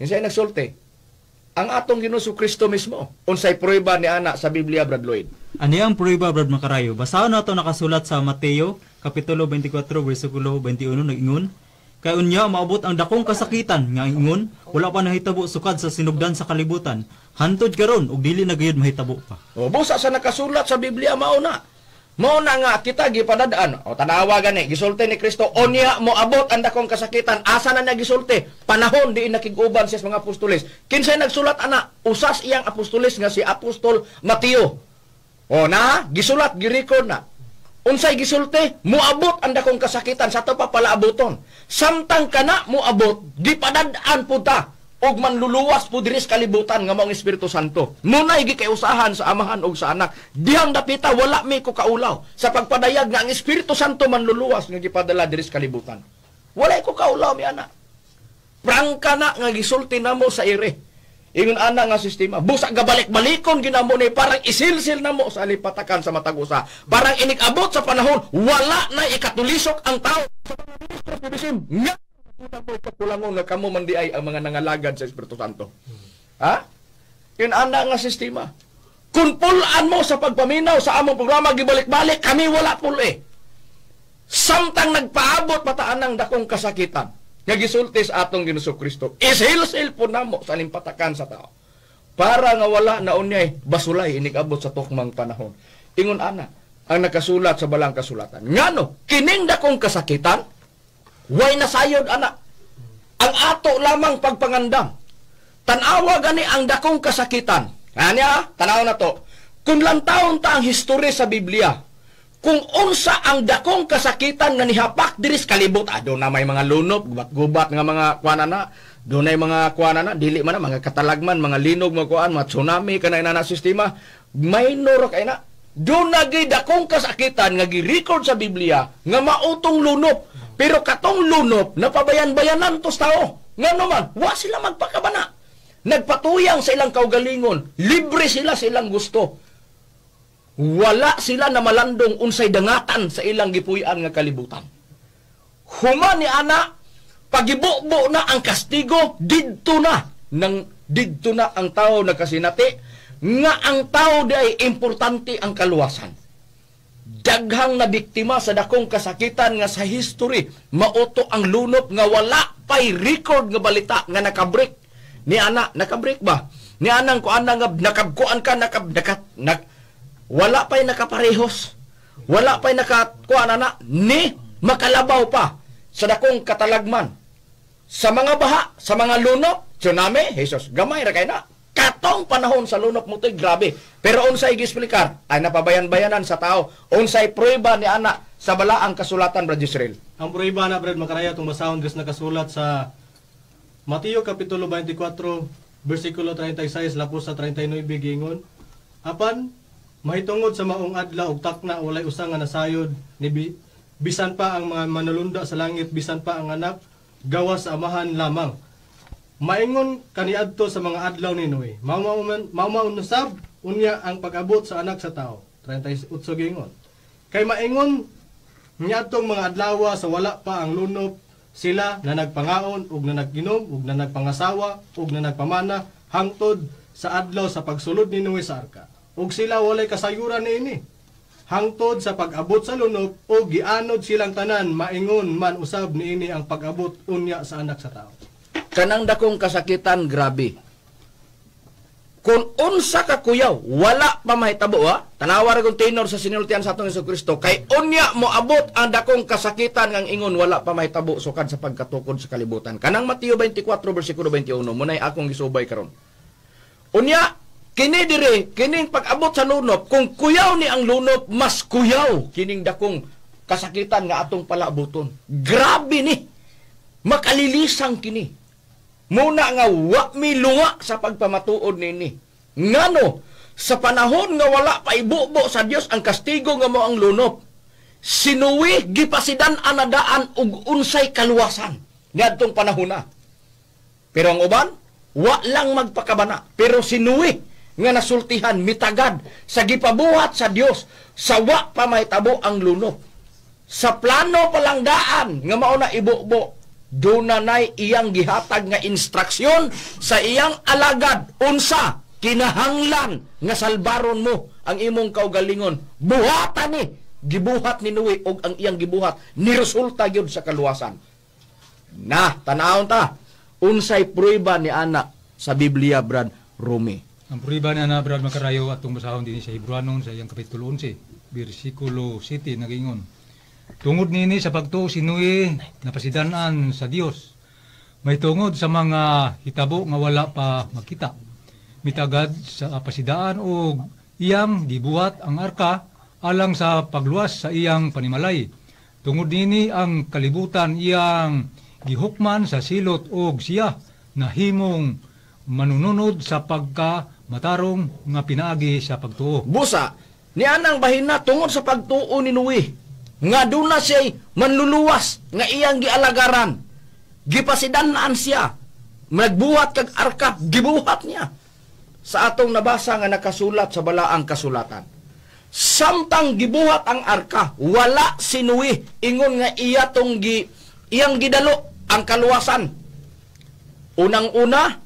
Kinsay nagsulti? Ang atong Ginoong Kristo mismo. Unsay prueba ni ana sa Biblia, Brad Lloyd? Ani ang prueba, Brad Macarayo? Basahan nato nakasulat sa Mateo kapitulo 24 bersikulo 21 nag-ingon, kay unya maabot ang dakong kasakitan nga ingon wala pa nahitabo sukad sa sinugdan sa kalibutan. Hantod karon ug dili na gayud mahitabo pa. O busa sa nakasulat sa Biblia mao na nga kita gipadadaan. O tanawa gani gisulti ni Kristo onya mo abot ang dakong kasakitan. Asa na niya gisulti? Panahon di nakig-uban siya sa mga apostoles. Kinsay nagsulat ana? Usas iyang apostoles nga si Apostol Mateo. O na gisulat girikod na. Unsay gisulti? Moabot ang dakong kasakitan sa to pa pala abuton. Samtang kana moabot gipadadaan pud ta og manluluwas po diri sa kalibutan nga maong Espiritu Santo. Munay gikayusahan sa Amahan og sa Anak. Dihang dapita wala mi ko kaulaw sa pagpadayag nga ang Espiritu Santo manluluwas nga gipadala diri sa kalibutan. Wala ko kaulaw mi ana. Prangka na nga gisulti namo sa ire. Ingon ana nga sistema. Busa gabalik-balikon ginamo ni parang isilsil namo sa alipatakan sa matag usa. Parang inig-abot sa panahon wala na ikatulisok ang tao. Nga kita mo ikapulangon nga kamo man di ay ang mga nangalagad sa Espiritu Santo. Ha? Yun ana nga sistema. Kung pulaan mo sa pagpaminaw sa among programa, gibalik-balik, kami wala puli. Samtang nagpaabot pataan ng dakong kasakitan, nga gisulti sa atong Ginoong Kristo, isil-sil po namo sa limpatakan sa tao. Para nga wala na unyay basulay inig-abot sa tukmang panahon. Ingon ana, ang nakasulat sa balang kasulatan. Ngano, kining dakong kasakitan, way nasayod anak. Ang ato lamang pagpangandam. Tanawa gani ang dakong kasakitan. Anya, tanaw na to. Kung lantawon ta ang history sa Biblia, kung unsa ang dakong kasakitan nga nihapak diri sa kalibot, do na may mga lunop, gubat-gubat nga mga kuanana, do na mga kuanana, dili man na mga katalagman, mga linog, mga kuan, mga tsunami kanay na sistema, minor kay na. Do na gid dakong kasakitan nga gi-record sa Biblia nga mautong lunop. Pero katong lunop, napabayan-bayanan to sa tao. Nga naman, wa sila magpakabana. Nagpatuyang sa ilang kaugalingon. Libre sila sa ilang gusto. Wala sila na malandong unsay dangatan sa ilang gipuy-an nga kalibutan. Human ni ana, pagibubo na ang kastigo, didto na ang tao nakasinati, nga ang tao di ay importante ang kaluwasan. Daghang na biktima sa dakong kasakitan nga sa history, mauto ang lunop nga wala pay record nga balita nga nakabreak. Ni ana, nakabreak ba? Ni anang kuan nga nakabkuan ka, wala pa'y nakaparehos. Wala pa'y nakakuan na, ni makalabaw pa sa dakong katalagman. Sa mga baha, sa mga lunop, tsunami, Jesus, gamay ra kay na. Katong panahon sa lunop mo to'y grabe. Pero unsay gisplikar, ay napabayan-bayanan sa tao. Unsay prueba ni ana sa balaang kasulatan, Brad Israel. Ang prueba na, Brad Macaraya, itong basahon dres nakasulat sa Mateo Kapitulo 24, versikulo 36, lapos sa 39, gingon, apan, mahitungod sa maong adlaw ug takna walay usa nga nasayod ni bisan pa ang mga manulunda sa langit, bisan pa ang anak gawas sa Amahan lamang. Maingon kaniadto sa mga adlaw ni Noe, maumaunusab unya ang pag-abot sa anak sa tao. 38 gingon. Kay maingon niadtong mga adlaw sa wala pa ang lunop, sila na nagpangaon ug na nagginom ug na nagpangasawa ug na nagpamana hangtod sa adlaw sa pagsulod ni Noe sa arka. Ug sila walay kasayuran niini. Hangtod sa pag-abot sa lunop ug gianod silang tanan, maingon man usab niini ang pag-abot unya sa anak sa tao. Kanang dakong kasakitan, grabe. Kung unsa ka kuyaw, wala pa mahitabo ha. Tanawar kong tenor sa sinultian sa atong Jesucristo. Kay unya mo abot ang dakong kasakitan ng ingon wala pa mahitabo sukad sa pagkatukod sa kalibutan. Kanang Mateo 24 versikulo 21 munay akong gisubay karon. Unya kini dire, kining pag-abot sa lunop, kung kuyaw ni ang lunop, mas kuyaw kining dakong kasakitan nga atong palaabuton. Grabe ni. makalilisang kini. Muna nga wa mi lunga sa pagpamatuod nini. Ngano, sa panahon nga wala pa ibubo sa Dios ang kastigo nga mo ang lunop, sinuwi gipasidan anadaan ug unsay kaluwasan ngadtong panahon na. Pero ang uban, wa lang magpakabana, pero sinuwi nga nasultihan mitagad sa gipabuhat sa Dios sa wa pa mahitabo ang lunop. Sa plano palang daan nga mao na ibubo, dunay iyang gihatag nga instruksyon sa iyang alagad unsa kinahanglan nga salbaron mo ang imong kaugalingon. Buhatan ni gibuhat ni Noe og ang iyang gibuhat ni resulta gyud sa kaluwasan. Na tanawon ta unsay prueba ni ana sa Biblia, Brad Rumi. Ang prueba ni ana, Brad Makarayo, atong basahon din sa Hebreanon sa iyang kapitulo 11 bersikulo 7 nagingon, tungod nini sa pagtuo si Noe napasidanan sa Dios, may tungod sa mga hitabo nga wala pa makita, mitagad sa pasidaan o iyang gibuhat ang arka alang sa pagluwas sa iyang panimalay. Tungod nini ang kalibutan iyang gihukman sa silot og siya nahimong manununod sa pagkamatarong nga pinaagi sa pagtuo. Busa, ni anang bahina tungod sa pagtuo ni Noe, nga doon na siya manluluwas, nga iyang gialagaran, gipasidanaan siya, magbuhat kag arka, gibuhat niya. Sa atong nabasa nga nakasulat sa balaang kasulatan, samtang gibuhat ang arka, wala si Noe, ingon nga iyang gidalo ang kaluwasan. Unang-una,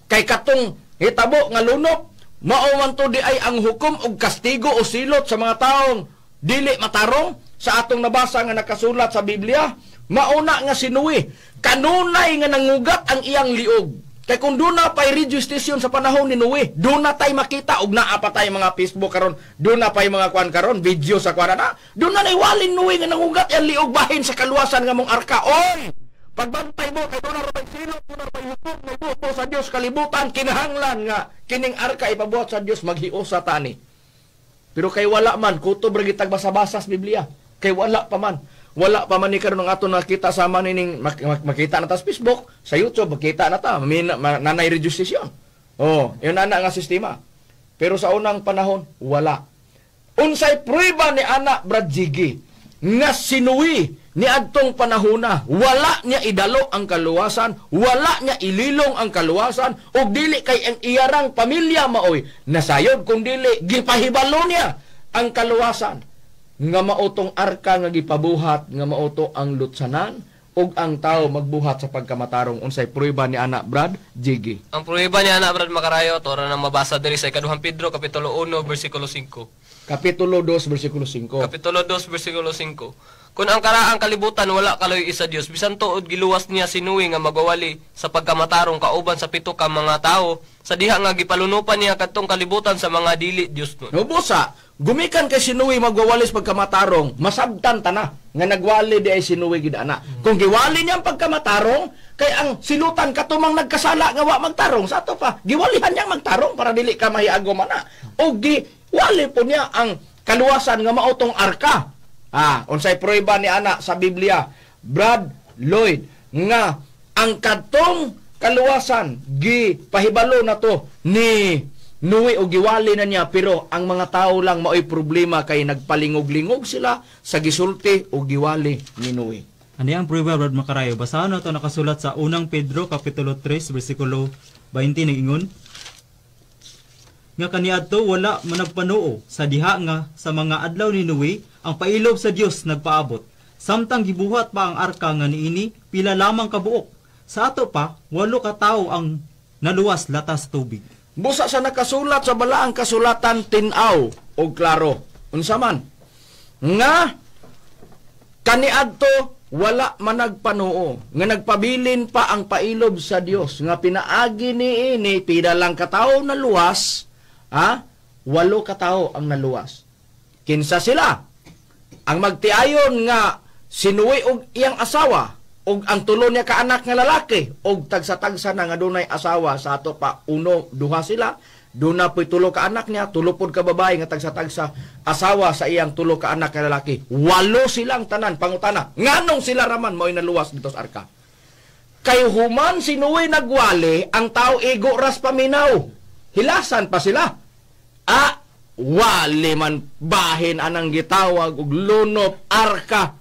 kay katong hitabo nga lunop, mao to di ay ang hukom og kastigo o silot sa mga taong dili matarong. Sa atong nabasa nga nakasulat sa Biblia, mauna nga si Noe, kanunay nga nangugat ang iyang liog. Kay kung doon na pa'y radio station sa panahon ni Noe, doon na tayo makita, og naa pa tayo mga Facebook karon, doon na pa'y mga kuan karon, video sa kuan na, doon na naiwalin Noe nga nangugat ang liog bahin sa kaluwasan nga mong arka. Oy! Pagbantay mo, kay doon na rin silot, doon na rin hukom, may buto sa Diyos, kalibutan, kinahanglan nga, kining arka ipabuhat sa Diyos, maghiusa tani. Pero kay wala man, kutob ragitag basa-basa sa Biblia. Kay wala pa man ni karon ng ato nakita sa manining makita na ta sa Facebook, sa YouTube makita na ta nanay registration. Oh, yun ana nga sistema. Pero sa unang panahon wala. Unsay prueba ni ana, Brad Jiggy, nga si Noe ni adtong panahona wala niya idalo ang kaluwasan, wala niya ililong ang kaluwasan, ug dili kay ang iyarang pamilya maoy nasayod kung dili gipahibalo niya ang kaluwasan. Nga mautong arka nga gipabuhat, nga mauto ang lutsanan ug ang tao magbuhat sa pagkamatarong. Unsay prueba ni ana, Brad Jiggy? Ang prueba ni ana, Brad Makarayo, tora nang mabasa diri sa ikaduhang Pedro kapitulo 1 bersikulo 5. Kapitulo 2 bersikulo 5. Kapitulo 2 bersikulo 5. Kung ang karaang kalibutan wala kaloy isa Dios, bisan tuod giluwas niya si Noe nga magawali sa pagkamatarong kauban sa pito ka mga tao, sa diha nga gipalunupan niya kadtong kalibutan sa mga dili Dios nun. Busa, gumikan kay si Noe magwawalis pagkamatarong, masabtan ta na nga nagwali di ay si Noe gid ana. Kung giwali niya ang pagkamatarong, kay ang silutan katumang nagkasala nga wa magtarong, sa ato pa giwalihan niya magtarong para dili ka mahiagom ana. O giwali po niya ang kaluwasan nga mautong arka. Unsay prueba ni ana sa Biblia, Brad Lloyd, nga ang kadtong kaluwasan gipahibalo na to ni Noe o giwali na niya, pero ang mga tao lang mao'y problema kay nagpalingog-lingog sila sa gisulti o giwali ni Noe. Ano ang prueba, Brad Makarayo? Basahan na ito nakasulat sa unang Pedro kapitulo 3 bersikulo 20 nagingon, nga kaniadto wala managpanuo sa diha nga sa mga adlaw ni Noe ang pailob sa Dios nagpaabot. Samtang gibuhat pa ang arka nga niini, pila lamang kabuok. Sa ato pa 8 ka tawo ang naluwas latas tubig. Busa sa nakasulat sa balaang kasulatan tin-aw o klaro. Unsa man? Nga kaniadto wala managpanuo, nga nagpabilin pa ang pailob sa Dios, nga pinaagi niini pila lang ka tawo naluwas. 8 ka tawo ang naluwas. Kinsa sila? Ang magtiayon nga si Noe og iyang asawa, og ang tulo niya ka anak nga lalaki, og tagsa-tagsa na nga dunay asawa. Sa ato pa 1, 2 sila, doon na po'y 3 ka anak niya, 3 ka babae nga tagsa-tagsa asawa sa iyang 3 ka anak nga lalaki. 8 silang tanan, pangutana. Nganong sila raman mo'y naluwas dito sa arka? Kay human sinuwi nagwali, ang tao igo ras paminaw. Hilasan pa sila. Wali man bahin anang gitawag og lunop arka.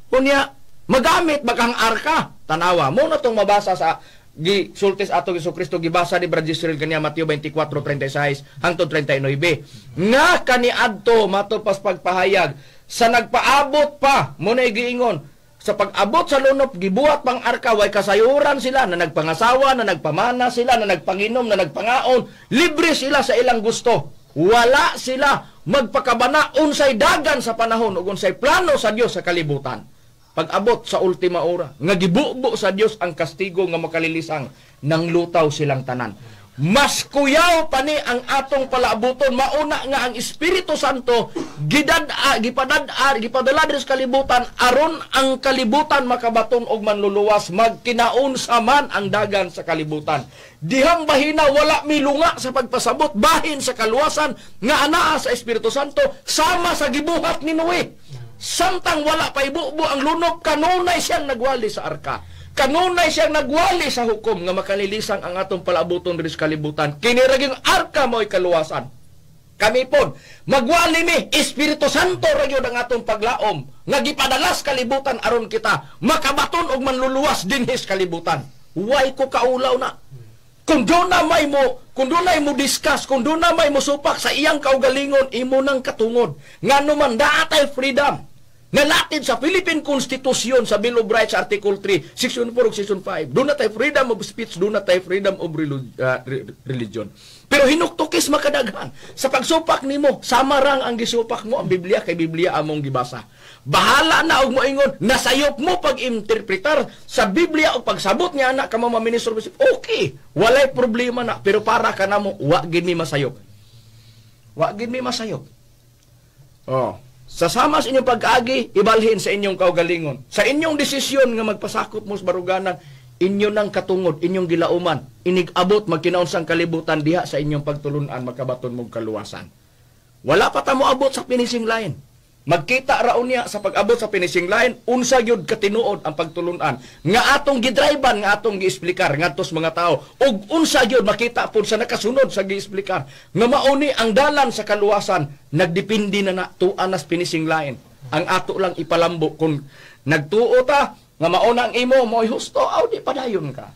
Kunya magamit bakang arka. Tanawa mo na tong mabasa sa gisultis ato Jesucristo gibasa ni Brad Israel kaniya Mateo 24:36 hangtod 39. Nga kaniadto matupas pagpahayag sa nagpaabot pa mo na giingon sa pag-abot sa lunop, gibuhat pang arka, way kasayuran sila, na nagpangasawa, na nagpamana sila, na nagpanginom, na nagpangaon. Libre sila sa ilang gusto. Wala sila magpakabana unsay dagan sa panahon, o unsay plano sa Dios sa kalibutan. Pag-abot sa ultima ora, nga gibubo sa Dios ang kastigo nga makalilisang, nang lutaw silang tanan. Mas kuyaw pa ni ang atong palaabuton, mauna nga ang Espiritu Santo gipadala diri sa kalibutan aron ang kalibutan makabaton og manluluwas, magkinaon sa man ang dagan sa kalibutan. Dihang bahina wala milunga sa pagpasabot bahin sa kaluwasan nga anaa sa Espiritu Santo sama sa gibuhat ni Noe. Samtang wala pa ibubo ang lunop, kanunay siyang nagwali sa arka. Kanunay siyang nagwali sa hukom nga makalilisang ang atong palabuton diri sa kalibutan. Kiniraging arka mo'y kaluwasan. Kami pod magwali mi Espiritu Santo ra gyud ang atong paglaom nga gipadalas kalibutan aron kita makabaton og manluluwas dinhi sa kalibutan. Way ko kaulaw na. Kung doon na may mo discuss, kung doon na may mo supak sa iyang kaugalingon, imo nang katungod. Nga naman daatay freedom. Nalatid sa Philippine Constitution sa Bill of Rights Article 3, Section 4 ug Section 5. Doon na tayo freedom of speech, doon na tayo freedom of religion. Pero hinuktukis makadaghan. Sa pagsupak nimo, samarang ang gisupak mo ang Biblia kay Biblia among gibasa. Bahala na og moingon, nasayop mo pag-interpretar sa Biblia o pagsabot niya anak ka mo minister. Okay, walay problema na, pero para ka na mo, wa gid mi masayop. Wa gid mi masayop. Sasama sa inyong pag-agi, ibalhin sa inyong kaugalingon. Sa inyong desisyon nga magpasakop mo sa baruganan, inyo nang katungod, inyong gilauman, inig-abot magkinaon sang kalibutan diha sa inyong pagtulunan, makabaton mong kaluwasan. Wala pa ta mo abot sa finishing line. Magkita raon niya sa pag-abot sa finishing line, unsa gyud katinuod ang pagtulunan nga atong gidriban, nga atong giesplikar ngadto sa mga tao, ug unsa gyud makita pud sa nakasunod sa giesplikar nga mauni ang dalan sa kaluwasan, nagdepende na tuan nas finishing line. Ang ato lang ipalambo kung nagtuo ta nga mauna ang imo mo'y husto, di padayon ka.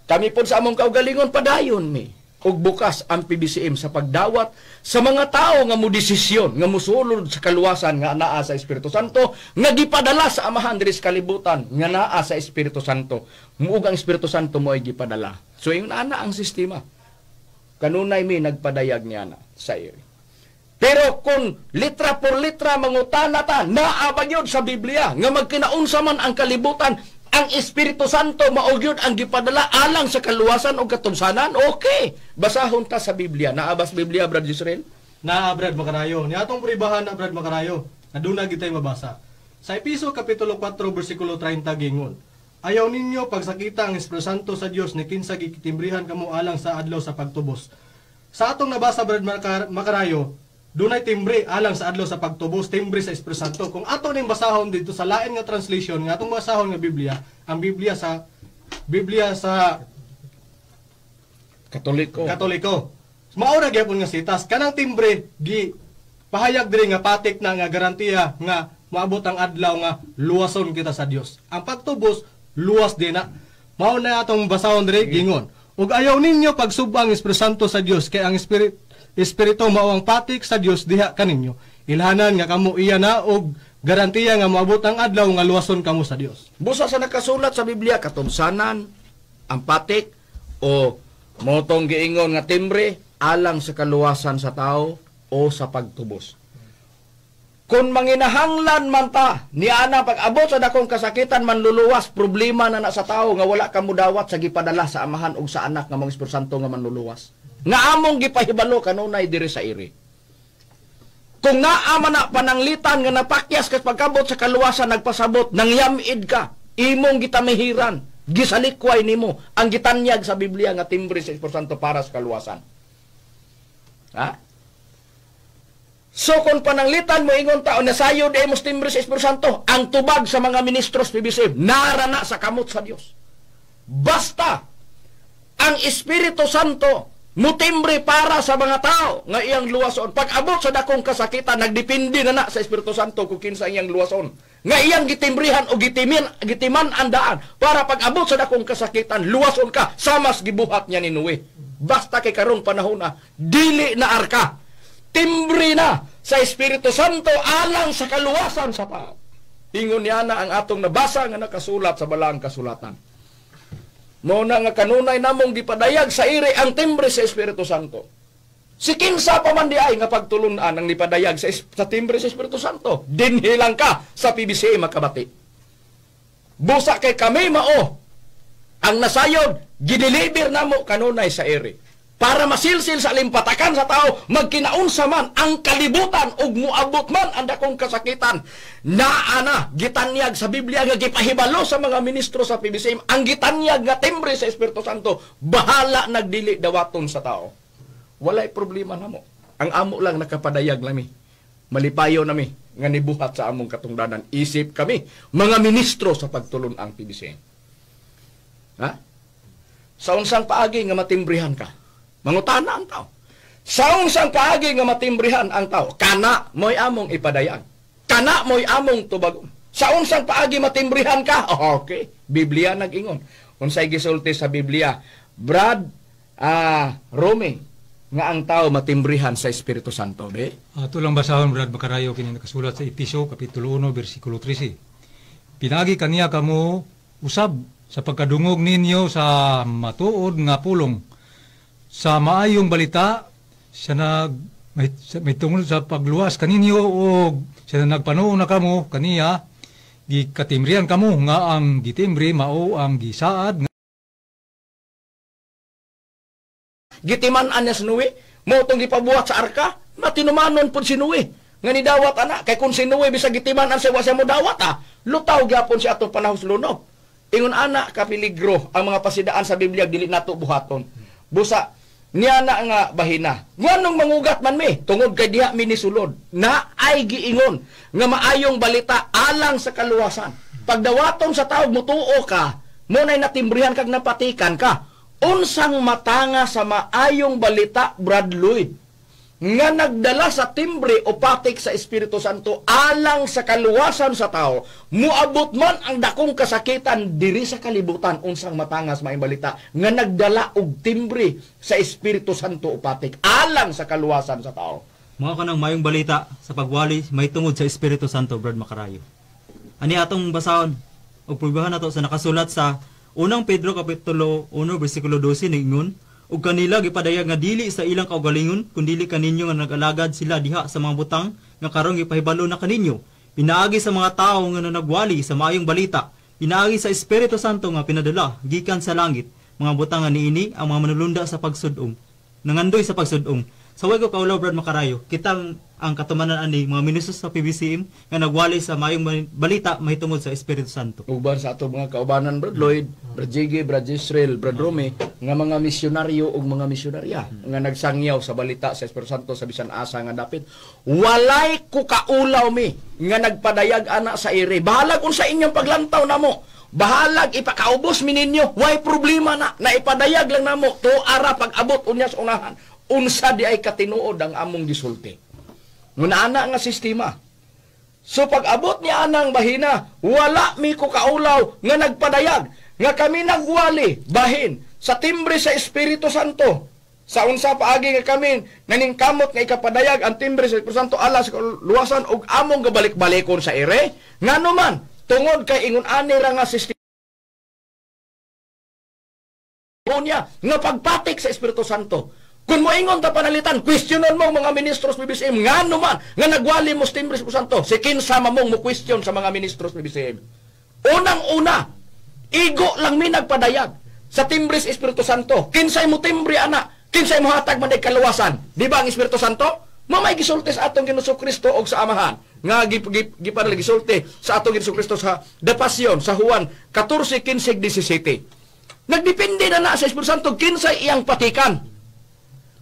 Kami pud sa among kaugalingon padayon mi. Ug bukas ang PBCM sa pagdawat sa mga tao nga mo desisyon nga mosulod sa kaluwasan nga naa sa Espiritu Santo nga gipadala sa amahan diri sa kalibutan nga naa sa Espiritu Santo. Muug ang Espiritu Santo mo ay gipadala. So yung ana ang sistema. Kanunay mi nagpadayag niya na sa iyo. Pero kung litra por litra mangutana ta, naa ba yun sa Biblia nga magkinaunsa man ang kalibutan, ang Espiritu Santo maugyod ang gipadala alang sa kaluwasan o katubsanan? Okay. Basahon ta sa Biblia. Naabas Biblia, Brad Israel? Na Brad Makarayo. Ni atong pribahan na Brad Makarayo. Naduna gitay mabasa. Sa Episo Kapitulo 4, versikulo 30 gingon. Ayaw ninyo pagsakita ang Espiritu Santo sa Dios ni kinsa gikitimbrihan kamo alang sa adlaw sa pagtubos. Sa atong nabasa Brad Makarayo, dunay timbre alang sa adlaw sa pagtubos, timbre sa Espiritu Santo. Kung ato ning basahon dito sa lain nga translation nga atong basahon nga Biblia, ang Biblia sa Katoliko. Mao ra gyapon nga sitas kanang timbre gi pahayag diri nga patik na nga garantiya nga maabot ang adlaw nga luwason kita sa Dios. Ang pagtubos luwas din na. Mao na atong basahon diri gingon. Ug ayaw ninyo pagsubang Espiritu Santo sa Dios kay ang Espiritu mao ang patik sa Dios diha kaninyo. Ilhanan nga kamo iya na og garantiya nga moabot ang adlaw nga luwason kamo sa Dios. Busa sa nakasulat sa Biblia katubsanan, ang patik o motong giingon nga timbre alang sa kaluwasan sa tao o sa pagtubos. Kung manginahanglan man ta niana pag-abot sa dakong kasakitan manluluwas, problema na sa tao nga wala ka mudawat sa gipadala sa amahan o sa anak nga mga Espiritu Santo nga manluluwas. Nga among gipahibalo kanunay diri sa iri. Kung naama na pananglitan nga napakyas kas pagkabot sa kaluwasan nagpasabot, nangyamid ka, imong gitamihiran, gisalikway nimo ang gitanyag sa Biblia nga timbre sa Espiritu Santo para sa kaluwasan. Ha? So kung pananglitan mo ingon taon nasayo di mo timbre sa Espiritu Santo, ang tubag sa mga ministros PBCM narana sa kamot sa Dios. Basta ang Espiritu Santo mutimbre para sa mga tao nga iyang luwason. Pag abot sa dakong kasakitan, nagdepende na sa Espiritu Santo kung kinsa iyang luwason. Nga iyang gitimbrihan o gitiman andaan para pag abot sa dakong kasakitan, luwason ka, samas gibuhat niya ni Noe. Basta kay karong panahon na, dili na arka. Timbre na sa Espiritu Santo alang sa kaluwasan sa tao. Ingon niya na ang atong nabasa nga nakasulat sa balaang kasulatan. Muna nga kanunay namong gipadayag sa iri ang timbre sa Espiritu Santo. Si kinsa pa man di ay nga pagtulunan ang nipadayag sa timbre sa Espiritu Santo. Dinhilang ka sa PBCA makabati. Busa kay kami mao ang nasayod, gideliver namo kanunay sa iri. Para masilsil sa limpatakan sa tao, magkinaunsa man ang kalibutan ug muabot man ang dakong kasakitan. Naana gitanyag sa Biblia nga gipahibalo sa mga ministro sa PBCM ang gitanyag nga timbre sa Espiritu Santo, bahala nagdili dawaton sa tao. Walay problema namo. Ang amo lang nakapadayag lami. Malipayo nami nga nibuhat sa among katungdanan. Isip kami mga ministro sa pagtulon ang PBCM. Ha? Sa unsang paagi nga matimbrihan ka? Mangutana ang tao. Sa unsang paagi nga matimbrihan ang tao, kana mo'y among ipadayag. Kana mo'y among tubagon. Sa unsang paagi matimbrihan ka, okay. Biblia nag-ingon. Unsay gisulti sa Biblia, Brad Rome, nga ang tao matimbrihan sa Espiritu Santo. Ato lang basahon, Brad Macarayo, kini nakasulat sa Efeso, Kapitulo 1, versikulo 13. Pinagi kaniya kamo usab sa pagkadungog ninyo sa matuod nga pulong. Sa maayong balita, siya may tungod sa pagluwas kaninyo o siya nagpanuo na kamo kaniya, gikatimbrihan kamo nga ang gitimbre mao ang gisaad. Gitiman anya si Noe, mo itong gipabuhat sa arka, matinumanon po si Noe. Nga ni dawat ana, kay kung si Noe bisa gitiman ang siya mo dawat lutaw gyapon si atong panahon lunog. Ingon ana kapiligro ang mga pasidaan sa Biblia dili nato buhaton. Busa niya na nga bahina. Nganong mangugat man mi, tungod kay diha mi nisulod, na ay giingon, nga maayong balita alang sa kaluwasan. Pagdawaton sa tao, mutuo ka, muna'y natimbrihan kag napatikan ka, unsang matanga sa maayong balita, Brad Lloyd, nga nagdala sa timbre o patik sa Espiritu Santo alang sa kaluwasan sa tao, muabot man ang dakong kasakitan diri sa kalibutan, unsang matangas maayong balita nga nagdala og timbre sa Espiritu Santo o patik alang sa kaluwasan sa tao. Mga kanang mayong balita sa pagwali may tungod sa Espiritu Santo, Brad Macarayo. Ani atong basahon og prubahan nato sa nakasulat sa unang Pedro Kapitulo 1 versikulo 12 ningon, ug kanila gipadayag nga dili sa ilang kaugalingon kundili kaninyo nga nag-alagad sila diha sa mga butang nga karon gipahibalo na kaninyo. Pinaagi sa mga tawo nga nagwali sa maayong balita, pinaagi sa Espiritu Santo nga pinadala gikan sa langit, mga butang nga niini ang mga manulunda sa pagsudong, nangandoy sa pagsudong. Sa way ko kaulaw, Brad Macarayo, kitang ang katumanan ani mga ministros sa PBCM nga nagwali sa mayong balita mahitungod sa Espiritu Santo. Uban sa ato mga kaubanan, Brad Lloyd, Brad Jiggy, Brad Israel, Brad Rome, nga mga misyonaryo ug mga misyonarya nga nagsangyaw sa balita sa Espiritu Santo sa bisan asa nga dapit, walay ko kaulaw mi nga nagpadayag ana sa ire. Bahalag unsa inyong paglantaw namo. Bahalag ipakaubos mi ninyo. Way problema na ipadayag lang namo to ara pag-abot unya sa unahan. Unsa di ay katinuod ang among gisulti. Nguna ana nga sistema. So pag-abot niya anang bahina, wala mi ko kaulaw nga nagpadayag nga kami nagwali bahin sa timbre sa Espiritu Santo. Sa unsa paagi nga kami naningkamot nga ikapadayag ang timbre sa Espiritu Santo ala sa luwasan ug among gabalik-balikon sa ire. Ngano man tungod kay ingon ani ra nga sistema niya nga pagpatik sa Espiritu Santo. Kung mo ingon ta panalitan, questionon mo mga ministros PBCM, ngano man nga nagwali mo sa timbre sa Espiritu Santo, si kinsa mamong mo question sa mga ministros PBCM. Unang-una, igo lang mi nagpadayag sa timbre sa Espiritu Santo. Kinsay mo timbre ana, kinsay mo hatag man day kaluwasan. Di ba ang Espiritu Santo? Mamay gisulti sa atong Ginoong Kristo og sa Amahan. Nga gipadala gisulti sa atong Ginoong Kristo sa The Passion sa Juan 14:15-17. Nagdepende na sa Espiritu Santo kinsay iyang patikan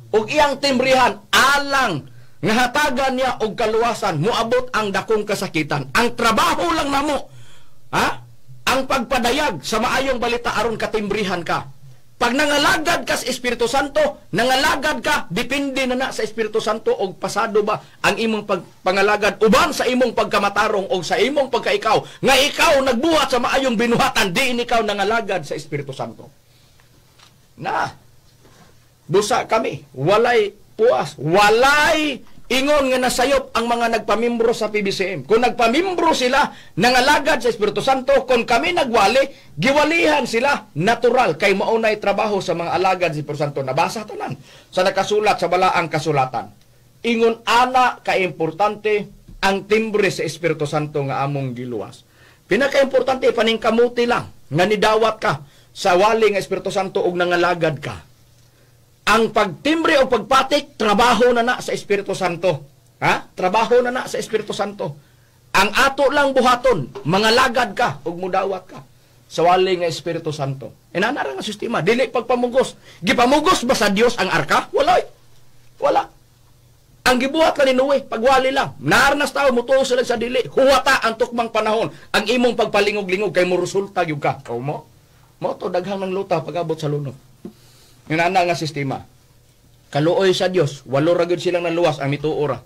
og iyang timbrihan alang nga hatagan niya og kaluwasan, muabot ang dakong kasakitan. Ang trabaho lang namo, ang pagpadayag sa maayong balita aron katimbrihan ka. Pag nangalagad ka sa Espiritu Santo, nangalagad ka, depende na sa Espiritu Santo o pasado ba ang imong pangalagad uban sa imong pagkamatarong o sa imong pagkaikaw. Nga ikaw nagbuhat sa maayong binuhatan, diin ikaw nangalagad sa Espiritu Santo. Busa kami, walay puas, walay ingon nga nasayop ang mga nagpamimbro sa PBCM. Kung nagpamimbro sila, nangalagad sa Espiritu Santo, kung kami nagwali, giwalihan sila, natural, kay maunay trabaho sa mga alagad sa Espiritu Santo. Nabasa tanan sa nakasulat sa balaang kasulatan. Ingon ana ka-importante ang timbre sa Espiritu Santo nga among giluwas. Pinaka-importante, paningkamuti lang, nga nidawat ka sa wali nga Espiritu Santo ug nangalagad ka. Ang pagtimbre o pagpatik, trabaho na sa Espiritu Santo. Trabaho na sa Espiritu Santo. Ang ato lang buhaton, mangalagad ka o mudawat ka sa wali nga Espiritu Santo. Inanara nga sistema, dili pagpamugos. Gipamugos ba sa Dios ang arka? Wala. Ang gibuhat ka ni Noe, pagwali lang. Naarnas tao, mutuo sila sa dili. Huwata ang tukmang panahon. Ang imong pagpalingog-lingog kay mo resulta yung ka. Mo to, daghang ng luta pag-abot sa lunod. Inana nga sistema. Kaluoy sa Dios, walo ra gyud silang naluwas ang mituora.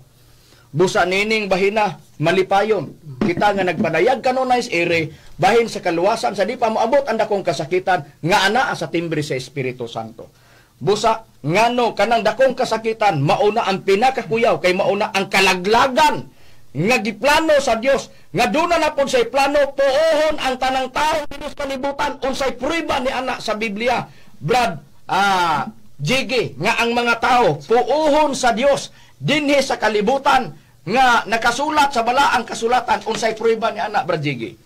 Busa nining bahina, malipayon. Kita nga nagpadayag kanunay ere, bahin sa kaluwasan sa di pa moabot ang dakong kasakitan nga anaa sa timbre sa Espiritu Santo. Busa ngano kanang dakong kasakitan mauna ang pinakakuyaw kay mauna ang kalaglagan nga giplano sa Dios nga duna na pud say plano puohon ang tanang tawo dinis kalibutan unsay prueba ni ana sa Biblia. Brad Jigi, nga ang mga tao puuhon sa Dios dinhi sa kalibutan nga nakasulat sa balaang kasulatan unsay prueba ni anak Brad Jigi.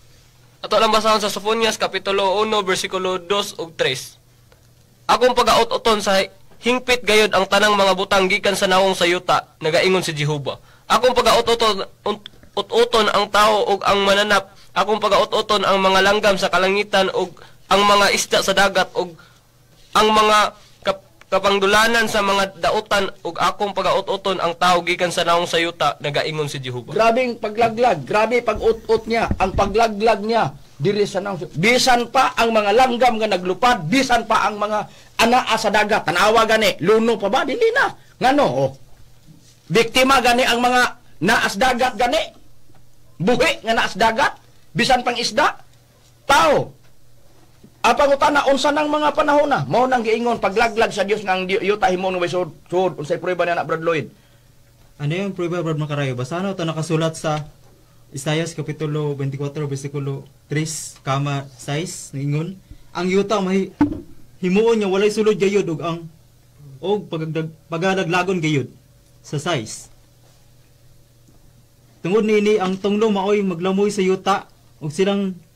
Ato lang basahon sa Sofonias kapitulo 1 bersikulo 2 ug 3. Akong pagaot-oton sa hingpit gayod ang tanang mga butang gikan sa nawong sayuta, nagaingon si Jehova. Akong pagaot-oton ang tao ug ang mananap. Akong pagaot-oton ang mga langgam sa kalangitan ug ang mga isda sa dagat ug ang mga kapangdulanan sa mga dautan ug akong pagaot-oton ang tao gikan sa naong sayuta, nagaingon si Jehova. Grabing paglaglag, grabe pag-ut-ut niya, ang paglaglag niya diri sa naong. Bisan pa ang mga langgam nga naglupad, bisan pa ang mga anaa sa dagat, tanawa gani, luno pa ba dili na. Ngano? Biktima gani ang mga naas dagat gani. Buhi nga naas dagat, bisan pang isda, tao. Apangutana unsa nang mga panahon na mao nang giingon paglaglag sa Dios nga ang yuta himong way sud unsay prueba ni anak Brad Lloyd. Ano yung prueba Brad Makarayo? Basahan ito nakasulat sa Isaias kapitulo 24 bersikulo 3 kama 6 ningon ang yuta may himuon niya walay sulod gayud ug ang pagadaglagon gayud sa 6. Tungod niini ang tunglo maoy maglamoy sa yuta ug silang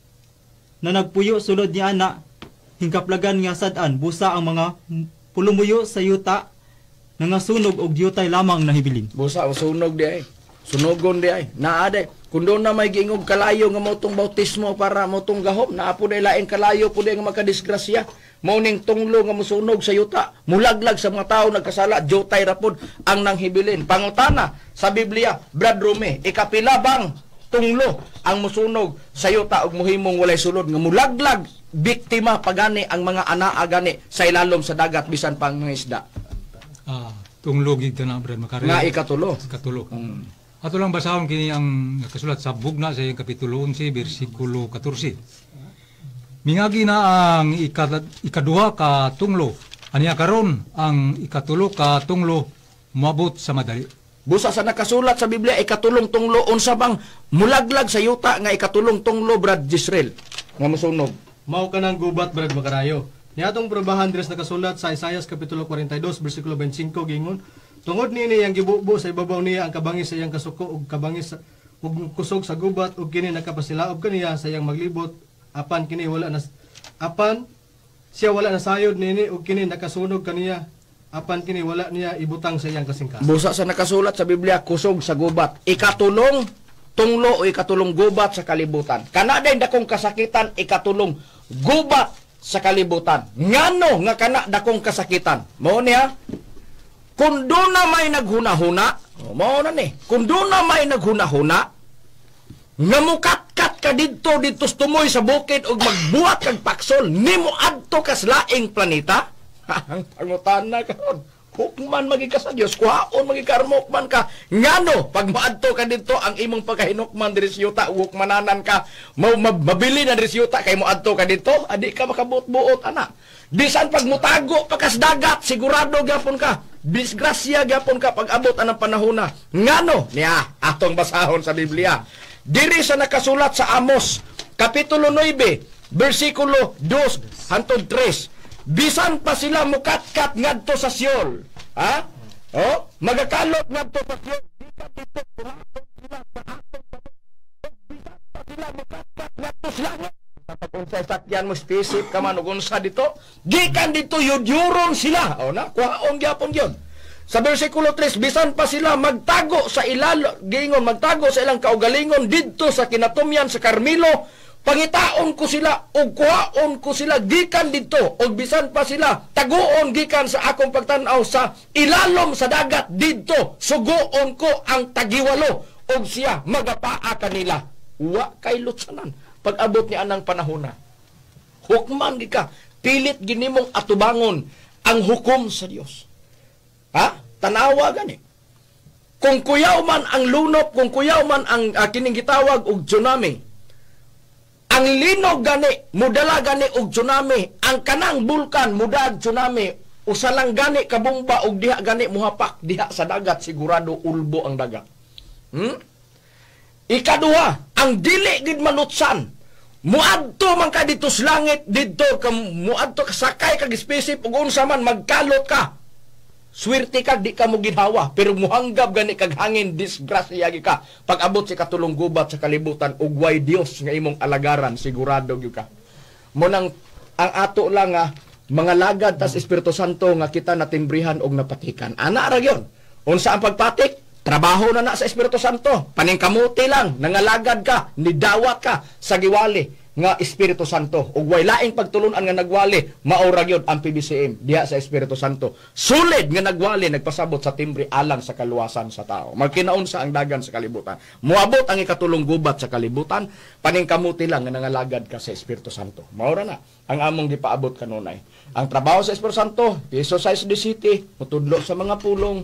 na nagpuyo sulod ni ana hingkaplagan nga sad-an busa ang mga pulumuyo sa yuta nga sunog og yutay lamang nahibilin. Busa o sunog di ay. Sunogon di ay. Naa de. Kung doon na may giingog kalayo nga motong bautismo para motong gahom, naa po laing kalayo po nga makadisgrasya. Mauning tunglo nga musunog sa yuta. Mulaglag sa mga tao nagkasala, yutay rapod ang nanghibilin. Pangutana sa Biblia, Brad Rome, ikapilabang tunglo ang musunog sa yuta ug muhimong walay sulod nga mulaglag biktima pagani ang mga anaa gani sa ilalom sa dagat bisan pang mga isda. Tunglo gid na Brad Makarayo. Nga ikatulo. Ato lang basahon kini ang nakasulat sa bugna sa kapitulo 11 bersikulo 14. Mingagi na ang ikaduha ka tunglo. Aniya karon ang ikatulo ka tunglo moabot sa madali. Busa sa nakasulat sa Biblia, ikatulong tunglo, unsa bang mulaglag sa yuta nga ikatulong tunglo, Brad Jisrael, nga musunog. Mao ka ng gubat, Brad Makarayo. Niatong probahan dres nakasulat sa Isaias kapitulo 42, bersikulo 25, gingon, tungod nini yang gibubo sa ibabaw niya ang kabangis sa iyang kasuko, ug kabangis ug kusog sa gubat, ug kini nakapasilaob kaniya sa iyang maglibot, apan kini wala na, apan siya wala na sayod nini, ug kini nakasunog kaniya, apan kini wala niya ibutang sa iyang kasingkas. Busa sa nakasulat sa Biblia, kusog sa gubat. Ikatulong tunglo o ikatulong gubat sa kalibutan. Kana day dakong kasakitan, ikatulong gubat sa kalibutan. Ngano nga kana dakong kasakitan? Mao niya, kung doon na may naghuna-huna, mao na ni, kung doon na may naghuna-huna, nga mukatkat ka dito tumoy sa bukid ug magbuhat kag paksol nimo adto kas laing planeta. Ang pangutana karon, hukman magika sa Dios, kuhaon magikarmokman ka. Ngano pag maadto ka dito ang imong pagkahinukman diri sa yuta, hukmananan ka, mabili na diri sa yuta kay moadto ka dito, adi ka makabuot-buot ana. Bisan pag mutago pakas dagat, sigurado gyapon ka. Disgrasya gyapon ka pag abot anang panahona. Ngano niya atong basahon sa Biblia. Diri sa nakasulat sa Amos kapitulo 9 bersikulo 2 hangtod 3. Bisan pa sila mukatkat ngadto sa Siol. Ha? Oh, magakalot ngadto sa Siol. Bisan dito pulapon sila sa atong pamilya. Bisan pa sila mukatkat ngadto sa langit. Kapag unsay sakyan mo spaceship ka man ug unsa dito, gikan dito yudyuron sila. O na, kuhaon gyapon gyud. Sa bersikulo 3, bisan pa sila magtago sa ilalo, gingon magtago sa ilang kaugalingon didto sa kinatumyan sa Carmelo, pangitaon ko sila ug kuhaon ko sila gikan didto ug bisan pa sila taguon gikan sa akong pagtan-aw sa ilalom sa dagat didto, suguon ko ang tagiwalo ug siya magapaa kanila. Wa kay lutsanan pag abot ni anang panahona. Hukman gika, pilit ginimong atubangon ang hukom sa Dios. Ha? Tanawa gani. Kung kuyaw man ang lunop, kung kuyaw man ang kining gitawag og tsunami, ang linog gani, mudala gani og tsunami, ang kanang bulkan mudag tsunami, usalang gani kabomba og diha gani muhapak diha sa dagat, sigurado ulbo ang dagat. Ikaduha, ang dili gid manutsan, muadto man ka dito sa langit, dito ka muadto ka sakay kag spaceship ug unsa man magkalot ka. Swerte ka, di ka mo ginhawa, pero muhanggab gani kag hangin, disgrasya ka. Pag abot si katulong gubat sa kalibutan, ugway Dios nga imong alagaran, sigurado gyud ka. Munang ang ato lang nga, mga lagad tas Espiritu Santo nga kita natimbrihan og napatikan. Ana ra gyud. Unsa ang pagpatik? Trabaho na sa Espiritu Santo. Paningkamuti lang, nangalagad ka, nidawat ka sa giwali nga Espiritu Santo. Ug way laing pagtulunan nga nagwali, maura gyud ang PBCM diha sa Espiritu Santo. Sulid nga nagwali, nagpasabot sa timbre alang sa kaluwasan sa tao. Magkinaunsa ang dagan sa kalibutan. Muabot ang ikatulong gubat sa kalibutan, paningkamuti lang nga nangalagad ka sa Espiritu Santo. Maura na ang among gipaabot kanunay. Ang trabaho sa Espiritu Santo, i-exercise the city, mutudlo sa mga pulong,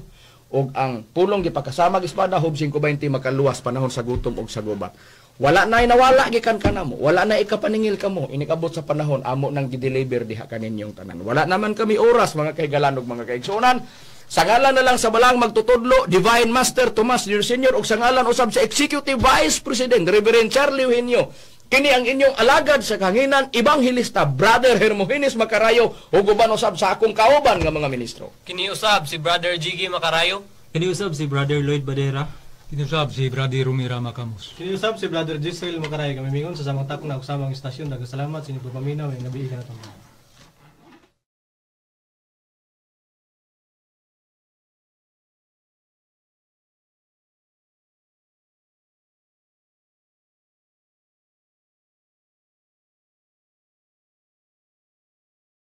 ug ang pulong gipakasama og espada hub 5:20 makaluwas panahon sa gutom ug sa gubat. Wala na nawala gikan kanamo, wala na ikapaningil kamo, inikabot sa panahon amo nang gideliver diha kaninyong tanan. Wala naman kami oras mga kaigalan ug mga kaigsunan. Sa ngalan na lang sa balang magtutudlo, Divine Master Tomas Jr. Sr. ug sa ngalan usab sa Executive Vice President Reverend Charlie Eugenio, kini ang inyong alagad sa kahanginan Ebanghilista Brother Hermogenes Macarayo ug uban usab sa akong kauban nga mga ministro. Kini usab si Brother Jiggy Macarayo. Kiniusab si Brother Lloyd Badera. Kinusab si Brady Rumira Macamos. Kiniusap si Brother Giselle Macarayo, kami mingon sa samang takong na usamang istasyon. Nagkasalamat sa inyo paminaw, ay nabihi ka na ito.